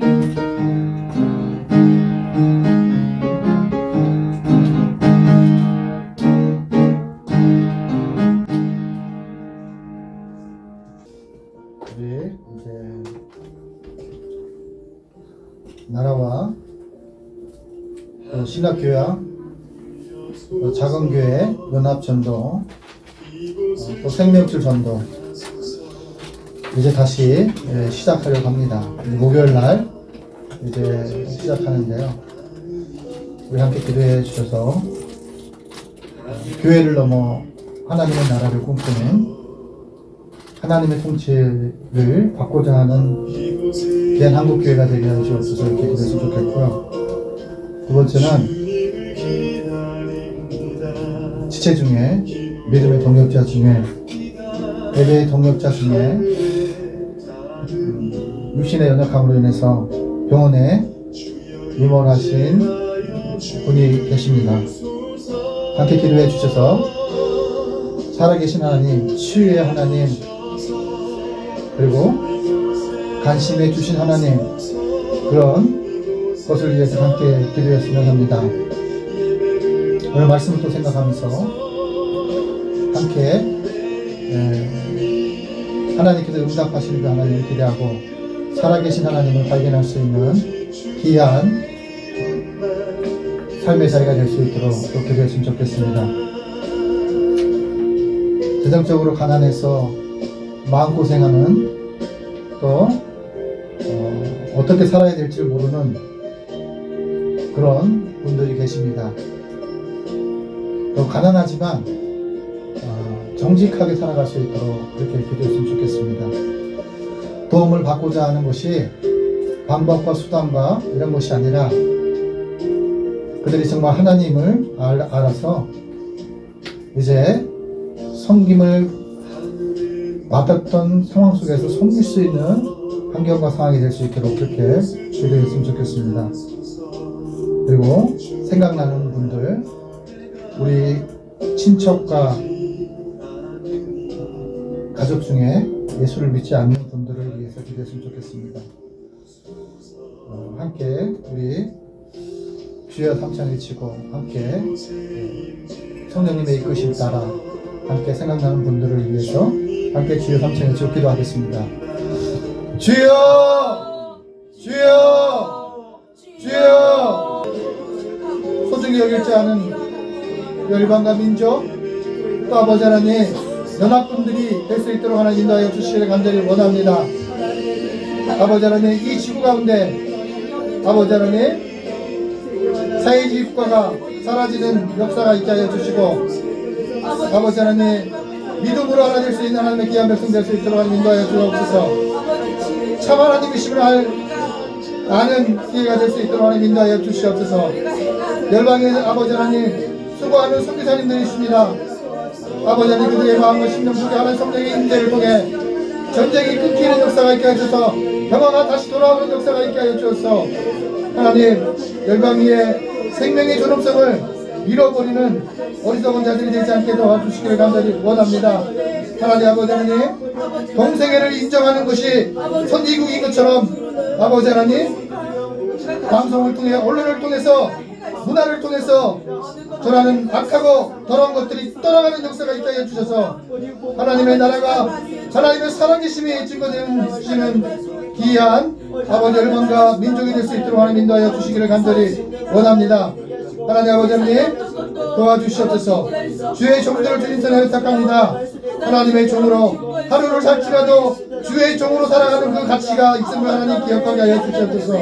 우리 이제 나라와 신학교와 작은 교회 연합전도 또 생명줄 전도 이제 다시 시작하려고 합니다. 목요일 날 이제 시작하는데요. 우리 함께 기도해 주셔서 교회를 넘어 하나님의 나라를 꿈꾸는 하나님의 통치를 받고자 하는 귀한 한국교회가 되게 하시옵소서. 이렇게 기도했으면 좋겠고요. 두 번째는 지체 중에 믿음의 동역자 중에 예배의 동역자 중에 육신의 연약함으로 인해서 병원에 입원하신 분이 계십니다. 함께 기도해 주셔서 살아계신 하나님, 치유의 하나님, 그리고 간심해 주신 하나님, 그런 것을 위해서 함께 기도했으면 합니다. 오늘 말씀을 또 생각하면서 함께 하나님께서 응답하시는 그 하나님을 기대하고 살아계신 하나님을 발견할 수 있는 귀한 삶의 자리가 될 수 있도록 또 기도했으면 좋겠습니다. 재정적으로 가난해서 마음고생하는 또 어떻게 살아야 될지 모르는 그런 분들이 계십니다. 또 가난하지만 정직하게 살아갈 수 있도록 그렇게 기도했으면 좋겠습니다. 도움을 받고자 하는 것이 방법과 수단과 이런 것이 아니라 그들이 정말 하나님을 알아서 이제 섬김을 맡았던 상황 속에서 섬길 수 있는 환경과 상황이 될 수 있도록 그렇게 기도했으면 좋겠습니다. 그리고 생각나는 분들, 우리 친척과 가족 중에 예수를 믿지 않는 분들을 위해서 기도했으면 좋겠습니다. 함께 우리 주여 삼창 외치고 함께 성령님의 이끄심 따라 함께 생각나는 분들을 위해서 함께 주여 삼창 외치고 기도하겠습니다. 주여! 주여! 주여! 소중히 여길 줄 아는 열방과 민족 또 아버지 하나님 연합군들이 될 수 있도록 하나님 인도하여 주시기를 간절히 원합니다. 아버지 하나님 이 지구 가운데 아버지 하나님 사회주의 국가가 사라지는 역사가 있게 하여 주시고 아버지 하나님 믿음으로 하나 될 수 있는 하나님의 귀한 백성 될 수 있도록 하나님 인도하여 주옵소서. 참 하나님이심을 아는 기회가 될 수 있도록 하나님 인도하여 주시옵소서. 열방의 아버지 하나님 수고하는 선교사님들이 있습니다. 아버지 하나님 그들의 마음과 심령 속에 하나님 성령의 임재를 통해 전쟁이 끊기는 역사가 있게 하셔서 평화가 다시 돌아오는 역사가 있게 하여 주옵소서. 하나님 열방 위에 생명의 존엄성을 잃어버리는 어리석은 자들이 되지 않게 도와주시기를 간절히 원합니다. 하나님 아버지 하나님 동성애를 인정하는 것이 선지국인 것처럼 아버지 하나님 방송을 통해 언론을 통해서 문화를 통해서 전하는 악하고 더러운 것들이 떠나가는 역사가 있게 하여 주셔서 하나님의 나라가 하나님의 살아계심이 증거되시는 귀한 아버지 열방과 민족이 될 수 있도록 하나님 인도하여 주시기를 간절히 원합니다. 하나님 아버지 하나님 도와주시옵소서. 주의 종들을 주님 손에 부탁합니다. 하나님의 종으로 하루를 살지라도 주의 종으로 살아가는 그 가치가 있음을 하나님 기억하게 하여 주시옵소서.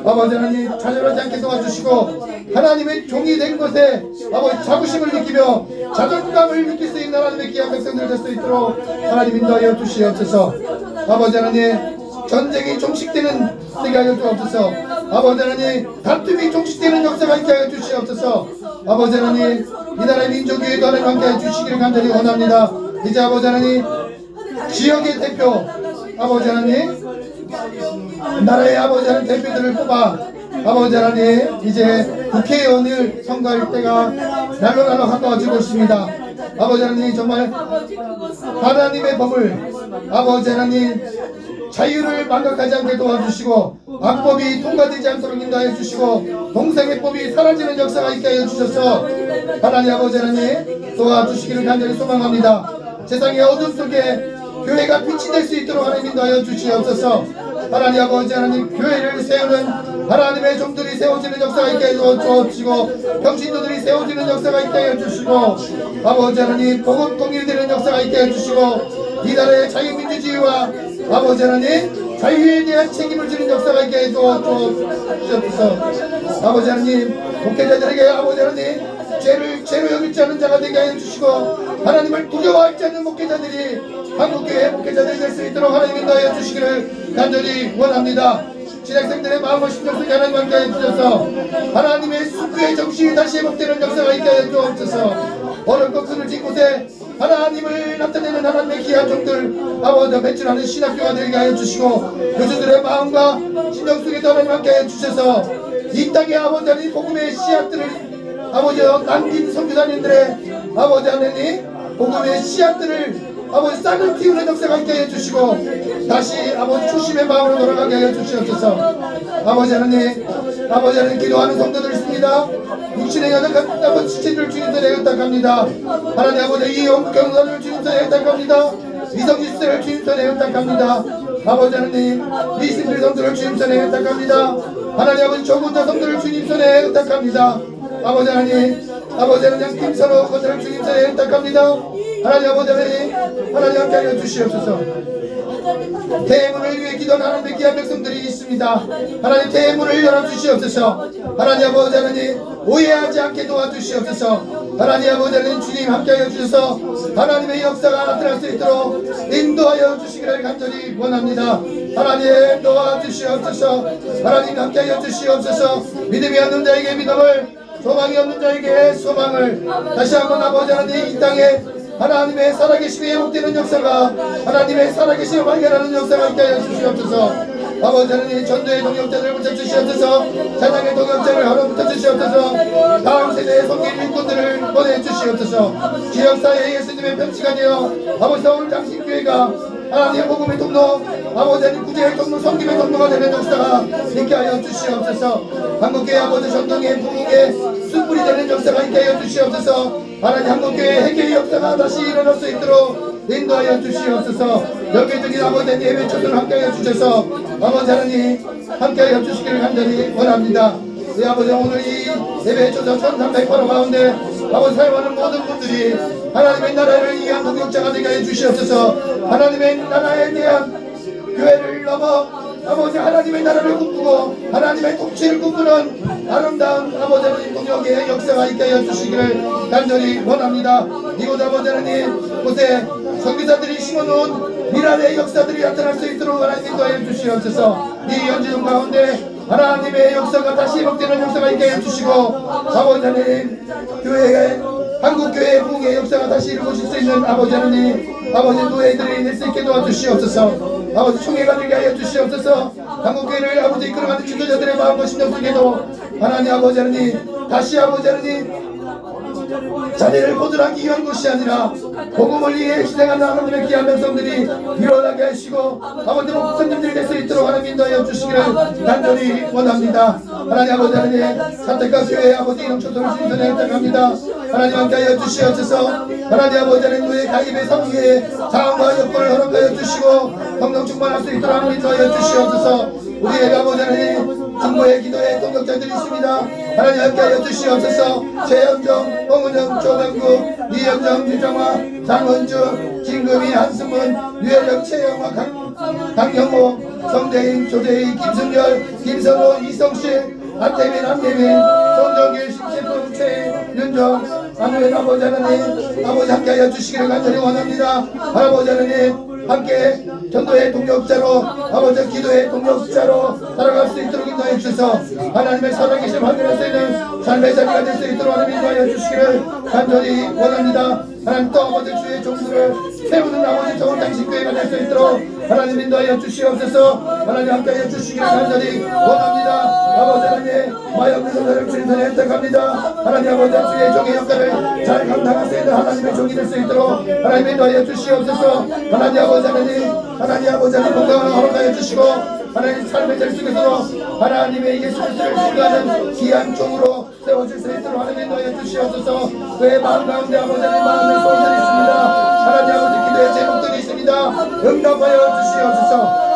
아버지 하나님 좌절하지 않게 도와주시고 하나님의 종이 된 것에 아버지 자부심을 느끼며 자존감을 느낄 수 있는 하나님의 귀한 백성들 될 수 있도록 하나님 인도하여 주시옵소서. 아버지 하나님 전쟁이 종식되는 되게 하여 주옵소서. 아버지 하나님 다툼이 종식되는 역사가 있게 하여 주시옵소서. 아버지 하나님 이 나라의 민족위에도 하나님 함께 해 주시기를 간절히 원합니다. 이제 아버지 하나님 지역의 대표 아버지 하나님 나라의 아버지 하나님 대표들을 뽑아 아버지 하나님 이제 국회의원을 선거할 때가 날로 가까워지고 있습니다. 아버지 하나님 정말 하나님의 법을 아버지 하나님 자유를 망각하지 않게 도와주시고 악법이 통과되지 않도록 인도하여 주시고 동성애법이 사라지는 역사가 있게 하여 주셔서 하나님 아버지 하나님 도와주시기를 간절히 소망합니다. 세상의 어둠 속에 교회가 빛이 될 수 있도록 하나님 인도하여 주시옵소서. 하나님 아버지 하나님 교회를 세우는 하나님의 종들이 세워지는 역사가 있게 하여 주시고 평신도들이 세워지는 역사가 있게 하여 주시고 아버지 하나님 복음 통일되는 역사가 있게 하여 주시고 이 나라의 자유민주주의와 아버지 하나님 자유에 대한 책임을 지는 역사가 있게 해 주옵소서. 아버지 하나님 목회자들에게 아버지 하나님 죄로 여기지 않은 자가 되게 하여 주시고 하나님을 두려워하지 않는 목회자들이 한국교회 목회자들이 될 수 있도록 하나님 인도하여 주시기를 간절히 원합니다. 신학생들의 마음을 신경 쓰게 하나님 함께 하여 주셔서 하나님의 순교의 정신이 다시 회복되는 역사가 있게 하여 주옵소서. 어렵고 그늘진 곳에 하나님을 나타내는 하나님의 귀한 종들 아버지 배출하는 신학교가 되게 하여 주시고 교수들의 마음과 신경 속에도 하나님 함께 하여 주셔서 이 땅에 아버지 하나님 복음의 씨앗들을 아버지 남긴 선교사님들의 아버지 하나님 복음의 씨앗들을 아버지 싹을 틔우는 역사가 있게 하여 주시고 다시 아버지 초심의 마음으로 돌아가게 하여 주시옵소서. 아버지 하나님 기도하는 성도들 있습니다. 육신의 연약한 아버지 지체들 주님 손에 의탁합니다. 하나님 아버지 이 영경사를 주님 손에 의탁합니다. 이성지수를 주님 손에 의탁합니다. 아버지 하나님 미신들 성도를 주님 손에 의탁합니다. 하나님 아버지 조군자 성도를 주님 손에 의탁합니다. 아버지 하나님 김선호 것들을 주님 손에 의탁합니다. 하나님 아버지 하나님 함께 하여 주시옵소서. 대문을 위해 기도하는 하나님의 귀한 백성들이 있습니다. 하나님 대문을 열어주시옵소서. 하나님 아버지 하나님 오해하지 않게 도와주시옵소서. 하나님 아버지 하나님 주님 함께 하여 주셔서 하나님의 역사가 나타날 수 있도록 인도하여 주시기를 간절히 원합니다. 하나님 도와주시옵소서. 하나님 함께 하여 주시옵소서. 믿음이 없는 자에게 믿음을 소망이 없는 자에게 소망을 다시 한번 아버지 하나님 이 땅에 하나님의 살아계심이 회복되는 역사가 하나님의 살아계심을 발견하는 역사가 있게 하여 주시옵소서. 아버지 하나님 전도의 동역자들을 붙여주시옵소서. 찬양의 동역자를 하나 붙여주시옵소서. 다음 세대의 성길 일꾼들을 보내주시옵소서. 지역사회에 예수님의 편지가 되어 아버지 서울 장신교회가 하나님 복음의 통로, 아버지 하나님 구제의 통로, 섬김의 통로가 되는 역사가 있게 하여 주시옵소서. 한국교회 아버지 전통의 부흥의 숯불이 되는 역사가 있게 하여 주시옵소서. 하나님 한국교회 회개의 역사가 다시 일어날 수 있도록 인도하여 주시옵소서. 여기저기 아버지 예배 초대를 함께하여 주셔서 아버지 하나님 함께하여 주시기를 간절히 원합니다. 우리 아버지 오늘 이 예배 초대 1308호 가운데 아버지 사용하는 모든 분들이 하나님의 나라를 위한 동역자가 되게 하여 주시옵소서. 하나님의 나라에 대한 교회를 넘어 아버지 하나님의 나라를 꿈꾸고 하나님의 통치를 꿈꾸는 아름다운 아버지 하나님 동역의 역사가 있게 하여 주시기를 간절히 원합니다. 이곳 아버지 하나님 곳에 선교사들이 심어놓은 미랄의 역사들이 나타날 수 있도록 하나님 인도하여 주시옵소서. 이 연지동 가운데 하나님의 역사가 다시 회복되는 역사가 있게 해주시고 아버지 하나님 교회에 한국교회의 부흥의 역사가 다시 이루어질 수 있는 아버지 하나님 아버지 노예들이 낼 수 있게 도와주시옵소서. 아버지 총회가 되게 하여 주시옵소서. 한국교회를 아버지 이끌어가는 지도자들의 마음과 심령 속에도 하나님 아버지 하나님 다시 아버지 하나님 자리를 보존하기 위한 것이 아니라 복음을 위해 희생하는 하나님의 귀한 백성들이 일어나게 하시고 아버지 목사님들이 될 수 있도록 하나님 인도하여 주시기를 간절히 원합니다. 하나님 아버지 하나님 산택과 교회 아버지 이름 초소를 신선에 부탁합니다. 하나님 함께하여 주시옵소서. 하나님 아버지 하나님 노예 가입의 성의의 자원과 여건을 허락하여 주시고 성령 충만할 수 있도록 하나님 인도하여 주시옵소서. 우리의 아버지 하나님 중보의 기도의 동역자들이 있습니다. 하나님 함께하여 주시옵소서. 최현정, 홍은영, 조강구, 이현정, 유정화, 장원주, 진금이, 한승문, 유혜령, 최영화, 강영호, 성대인, 조대희, 김승열, 김선호, 이성실, 안태민, 한대민, 손정길, 신채품, 최윤정, 아멘. 아버지 하나님 아버지 함께하여 주시기를 간절히 원합니다. 아버지 하나님 함께 전도의 동역자로 아버지 기도의 동역자로 살아갈 수 있도록 인도해 주셔서 하나님의 살아계심 확인할 수 있는 삶의 자리가 될 수 있도록 하나님 인도하여 주시기를 간절히 원합니다. 하나님 또 아버지 주의 종들을 세우는 아버지 좋은 당신 교회가 될 수 있도록 하나님 인도하여 주시옵소서. 하나님 함께하여 주시기를 간절히 원합니다. 아버지 하나님 마역의 성사를 주님선에 혜택합니다. 하나님 아버지 주의 종의 역할을 잘 감당할 수 있는 하나님의 종이 될 수 있도록 하나님 인도하여 주시옵소서. 하나님 아버지 하나님 건강을 허락하여 주시고 하나님 삶의 자리 속에서 하나님의 예수 그리스도를 신뢰하는 귀한 종으로 세워줄 수 있도록 하나님 인도하여 주시옵소서. 그의 마음 가운데 아버지 하나님 마음의 소원들이 있습니다. 하나님 아버지 기도의 제목들이 있습니다. 응답하여 주시옵소서.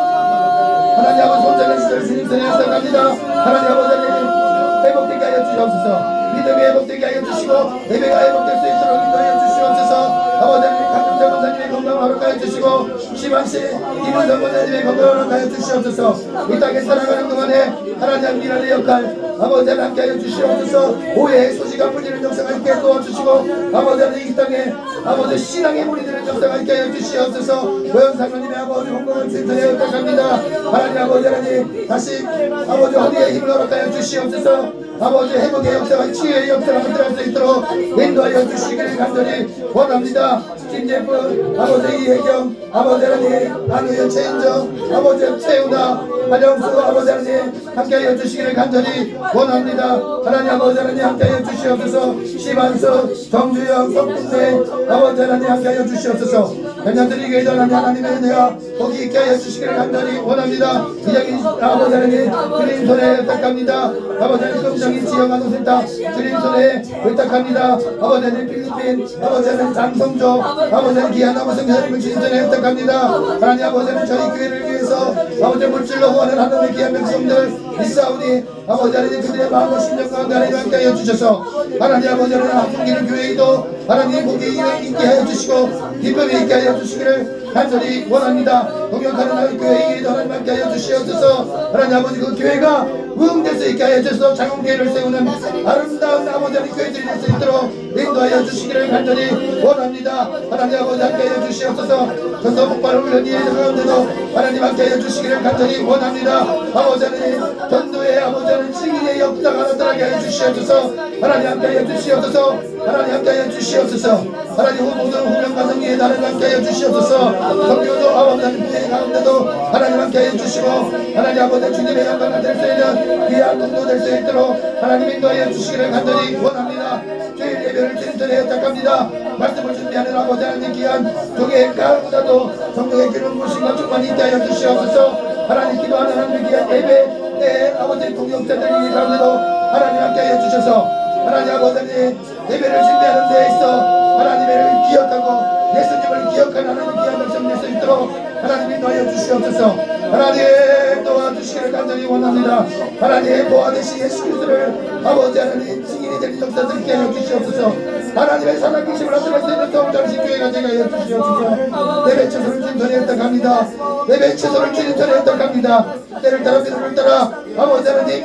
하나님 아버지 혼자는 시절 주님선에 합당합니다. 하나님 아버지 하나님 회복되게 하여 주시옵소서. 믿음이 회복되게 하여 주시고 예배가 회복될 수 있도록 인도하여 주시옵소서. 아버지 하나님 강금자 권사님의 건강을 허락하여 주시고 시반씨 이문성 권사님의 건강을 허락하여 주시옵소서. 이 땅에 살아가는 동안에 하나님 미랄의 역할 아버지 하나님 함께하여 주시옵소서. 오해의 소지가 풀리는 역사가 있게 도와주시고 아버지 하나님 이 땅에 아버지 신앙의 물이 되는 역사가 있게 하여 주시옵소서. 고영상님의 아버지 건강을 주님께 부탁합니다. 하나님 아버지 하나님 다시 아버지 허리에 힘을 허락하여 주시옵소서. 아버지 회복의 역사가 치유의 역사가 나타날 수 있도록 인도하여 주시기를 간절히 원합니다. 김재분 아버지 이혜경 아버지 하나님 안우현 최인정 아버지 최우나 한영수 아버지 하나님 함께하여 주시기를 간절히 원합니다. 하나님 아버지 하나님 함께하여 주시옵소서. 시반수 정주영 성품대 아버지 하나님 함께하여 주시옵소서. 현장들이 하나님의 은혜가 거기 있게 하여 주시기를 간절히 원합니다. 이장인 아버지 하나님 주님 손에 부탁합니다. 아버지 하나님 금정인 지영아동센터 주님 손에 부탁합니다. 아버지 하나님 필리핀 아버지 하나님 장성조 아버지 하나님 귀한 아버지 하나님 주님 손에 부탁합니다. 하나님 아버지 하나님 저희 교회를 위해서 아버지 물질로 후원을 하는 귀한 백성들 있사오니 아버지 하나님 그들의 마음과 심령 가운데 하나님 함께하여 주셔서 하나님 아버지 하나님 아픔기는 교회에도 하나님 복이 있게 하여 주시고 기쁨이 있게 하여 주시기를 간절히 원합니다. 동역하는 교회에도 하나님 함께하여 주시옵소서. 하나님 아버지 그 교회가 부흥될 수 있게 하여 주셔서 장흥교회를 세우는 아름다운 아버지 하나님 교회들이 될 수 있도록 인도하여 주시기를 간절히 원합니다. 하나님 아버지 함께하여 주시옵소서. 전도 폭발 훈련 이해 가운데도 하나님 함께하여 주시기를 간절히 원합니다. 아버지 하나님 전도의 가운데 아버지 하나님 증인의 역사가 나타나게 하여 주시옵소서. 하나님 함께하여 주시옵소서. 하나님 함께하여 주시옵소서. 하나님 모든 후면 가정에 나를 함께하여 주시옵소서. 성교도 아버지 하나님 가운데도 하나님 함께하여 주시고 하나님 아버지 주님의 영광을 될 수 있는 귀한 공도 될 수 있도록 하나님 인도하여 주시기를 간절히 원합니다. 주일 예배를 주님 전에 부탁합니다. 말씀을 준비하는 아버지 하나님 귀한 종의 가운데도 성령의 기름 부으심과 충만히 있게 하여 주시옵소서. 하나님 기도하는 하나님의 귀한 예배 내 아버지 동역자들이 가운데도 하나님 함께하여 주셔서 하나님 아버지 예배를 준비하는 데 있어 하나님을 기억하고 예수님을 기억하는 하나님 귀한 백성 될 수 있도록 하나님 인도하여 주시옵소서. 하나님 도와주시기를 간절히 원합니다. 하나님 보아되신 예수 그리스도를 아버지 하나님 증인이 되는 역사들 있게 하여 주시옵소서. 하나님의 살아계심을 나타낼 수 있는 서울장식 교회가 되게 하여 주시옵소서. 내 배처소를 주님 전에 획득합니다. 내 배처소를 주님 전에 획득합니다. 때를 따라 비를 따라 아버지 하나님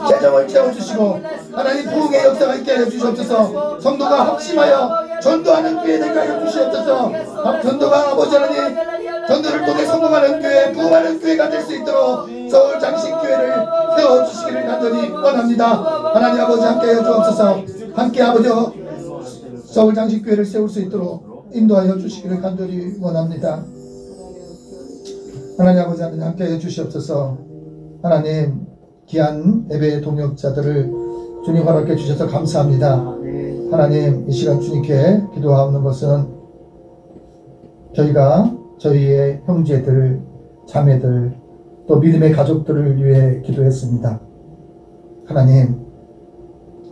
재정을 채워주시고 하나님 부흥의 역사가 있게 하여 주시옵소서. 성도가 합심하여 전도하는 교회 되게 하여 주시옵소서. 전도가 아버지 하나님 전도를 통해 성공하는 교회 부흥하는 교회가 될 수 있도록 서울 장식교회를 세워주시기를 간절히 원합니다. 하나님 아버지 함께하여 주옵소서. 함께 아버지 서울 장식교회를 세울 수 있도록 인도하여 주시기를 간절히 원합니다. 하나님 아버지 하나님 함께하여 주시옵소서. 하나님 귀한 예배의 동역자들을 주님 허락해 주셔서 감사합니다. 하나님 이 시간 주님께 기도하는 것은 저희가 저희의 형제들 자매들 또 믿음의 가족들을 위해 기도했습니다. 하나님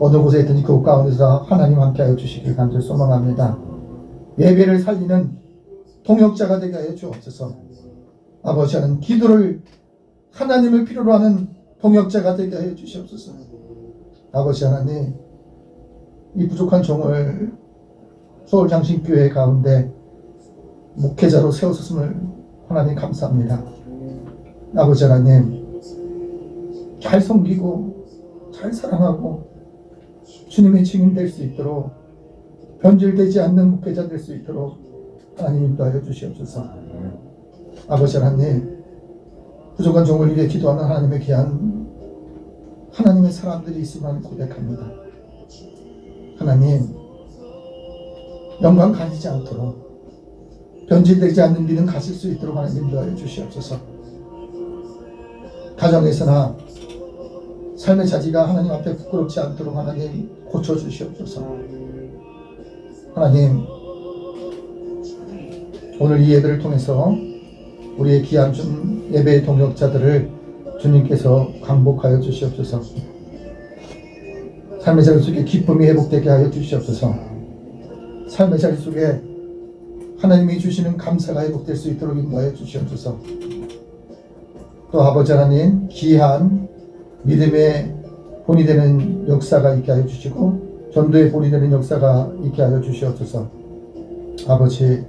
어느 곳에 있든지 그 가운데서 하나님 함께하여 주시길 간절히 소망합니다. 예배를 살리는 동역자가 되게 하여 주옵소서. 아버지 하나님 기도를 하나님을 필요로 하는 동역자가 되게 하여 주시옵소서. 아버지 하나님 이 부족한 종을 서울장신교회 가운데 목회자로 세우셨음을 하나님 감사합니다. 아버지 하나님 잘 섬기고 잘 사랑하고 주님의 증인 될 수 있도록 변질되지 않는 목회자 될 수 있도록 하나님 인도하여 주시옵소서. 아버지 하나님 부족한 종을 위해 기도하는 하나님의 귀한 하나님의 사람들이 있음을 고백합니다. 하나님 영광 가지지 않도록 변질되지 않는 믿음 가질 수 있도록 하나님 인도하여 주시옵소서. 가정에서나 삶의 자지가 하나님 앞에 부끄럽지 않도록 하나님 고쳐주시옵소서. 하나님 오늘 이 예배를 통해서 우리의 귀한 예배의 동역자들을 주님께서 강복하여 주시옵소서. 삶의 자리 속에 기쁨이 회복되게 하여 주시옵소서. 삶의 자리 속에 하나님이 주시는 감사가 회복될 수 있도록 인도하여 주시옵소서. 또 아버지 하나님 귀한 믿음의 본이 되는 역사가 있게 하여 주시고 전도의 본이 되는 역사가 있게 하여 주시옵소서. 아버지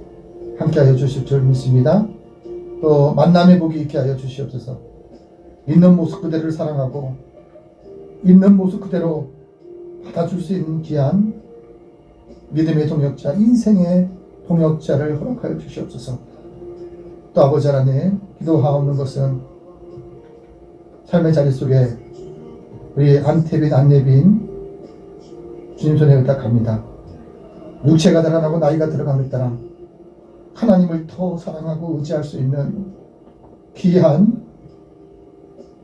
함께 하여 주실 줄 믿습니다. 또 만남의 복이 있게 하여 주시옵소서. 있는 모습 그대로를 사랑하고 있는 모습 그대로 받아줄 수 있는 귀한 믿음의 동역자, 인생의 동역자를 허락하여 주시옵소서. 또 아버지 하나님 기도하옵는 것은 삶의 자리 속에 우리 안태빈 안예빈 주님 손에 의탁합니다. 육체가 달아나고 나이가 들어감에 따라 하나님을 더 사랑하고 의지할 수 있는 귀한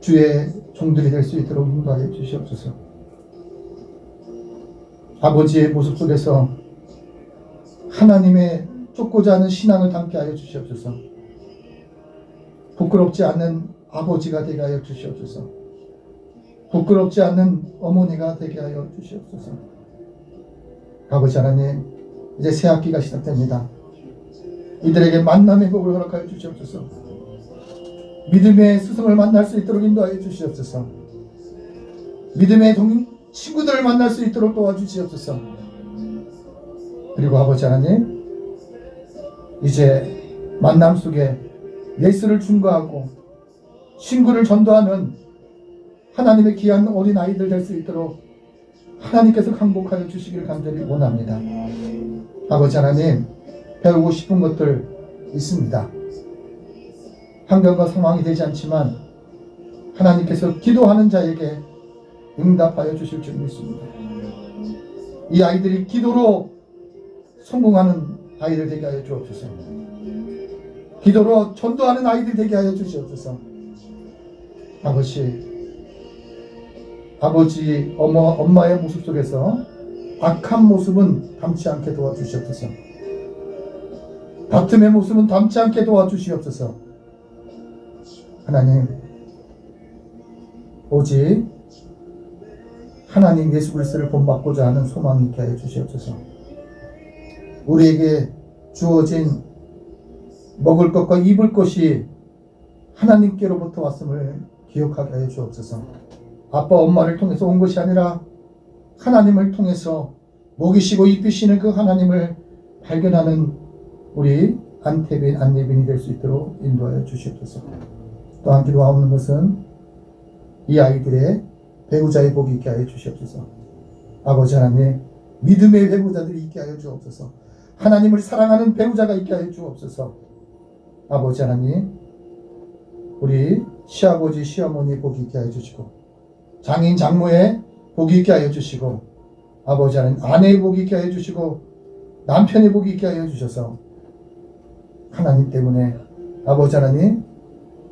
주의 종들이 될 수 있도록 인도하여 주시옵소서. 아버지의 모습 속에서 하나님의 쫓고자 하는 신앙을 담게 하여 주시옵소서. 부끄럽지 않는 아버지가 되게 하여 주시옵소서. 부끄럽지 않는 어머니가 되게 하여 주시옵소서. 아버지 하나님 이제 새 학기가 시작됩니다. 이들에게 만남의 복을 허락하여 주시옵소서. 믿음의 스승을 만날 수 있도록 인도하여 주시옵소서. 믿음의 친구들을 만날 수 있도록 도와주시옵소서. 그리고 아버지 하나님 이제 만남 속에 예수를 증거하고 친구를 전도하는 하나님의 귀한 어린 아이들 될 수 있도록 하나님께서 강복하여 주시기를 간절히 원합니다. 아버지 하나님 배우고 싶은 것들 있습니다. 환경과 상황이 되지 않지만 하나님께서 기도하는 자에게 응답하여 주실 줄 믿습니다. 이 아이들이 기도로 성공하는 아이들 되게 하여 주옵소서. 기도로 전도하는 아이들 되게 하여 주시옵소서. 아버지, 엄마의 모습 속에서 악한 모습은 담지 않게 도와주시옵소서. 다툼의 모습은 담지 않게 도와주시옵소서. 하나님, 오직 하나님 예수 그리스도를 본받고자 하는 소망이 있게 하여 주시옵소서. 우리에게 주어진 먹을 것과 입을 것이 하나님께로부터 왔음을 기억하게 하여 주옵소서. 아빠 엄마를 통해서 온 것이 아니라 하나님을 통해서 먹이시고 입히시는 그 하나님을 발견하는 우리 안태빈, 안예빈이 될 수 있도록 인도하여 주시옵소서. 또한 기도하옵는 것은 이 아이들의 배우자의 복이 있게 하여 주시옵소서. 아버지 하나님, 믿음의 배우자들이 있게 하여 주옵소서. 하나님을 사랑하는 배우자가 있게 하여 주옵소서. 아버지 하나님, 우리 시아버지, 시어머니의 복이 있게 하여 주시고, 장인, 장모의 복이 있게 하여 주시고, 아버지 하나님, 아내의 복이 있게 하여 주시고, 남편의 복이 있게 하여 주셔서 하나님 때문에 아버지 하나님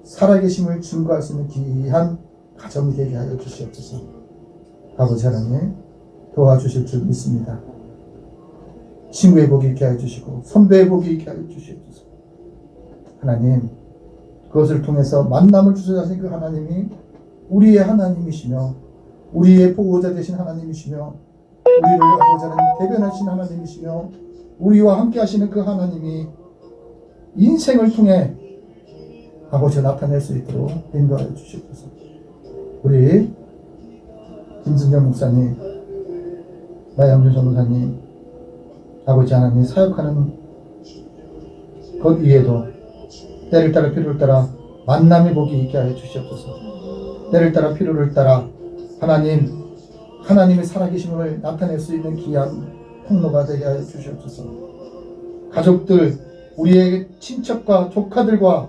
살아계심을 증거할 수 있는 귀한 가정이 되게 하여 주시옵소서. 아버지 하나님 도와주실 줄 믿습니다. 친구의 복이 있게 하여 주시고 선배의 복이 있게 하여 주시옵소서. 하나님, 그것을 통해서 만남을 주셔서 그 하나님이 우리의 하나님이시며 우리의 보호자 되신 하나님이시며 우리를 아버지 하나님 대변하신 하나님이시며 우리와 함께 하시는 그 하나님이 인생을 통해 아버지가 나타낼 수 있도록 인도하여 주시옵소서. 우리 김승정 목사님, 나영준 전도사님, 아버지 하나님 사역하는 것 위에도 때를 따라 필요를 따라 만남의 복이 있게 하여 주시옵소서. 때를 따라 필요를 따라 하나님의 살아계심을 나타낼 수 있는 귀한 통로가 되게 하여 주시옵소서. 가족들, 우리의 친척과 조카들과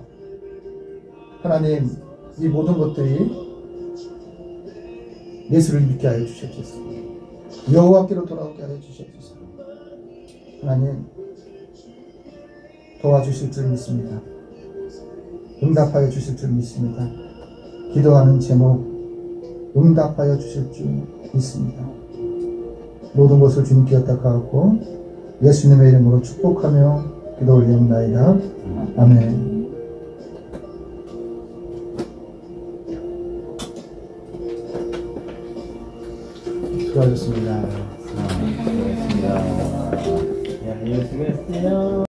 하나님, 이 모든 것들이 예수를 믿게 하여 주시옵소서. 여호와께로 돌아오게 하여 주시옵소서. 하나님, 도와주실 줄 믿습니다. 응답하여 주실 줄 믿습니다. 기도하는 제목 응답하여 주실 줄 믿습니다. 모든 것을 주님께 의탁하고 예수님의 이름으로 축복하며 기도 올리옵나이다. 아멘. 수고하셨습니다. 수고하셨습니다. 야, 수고했어요.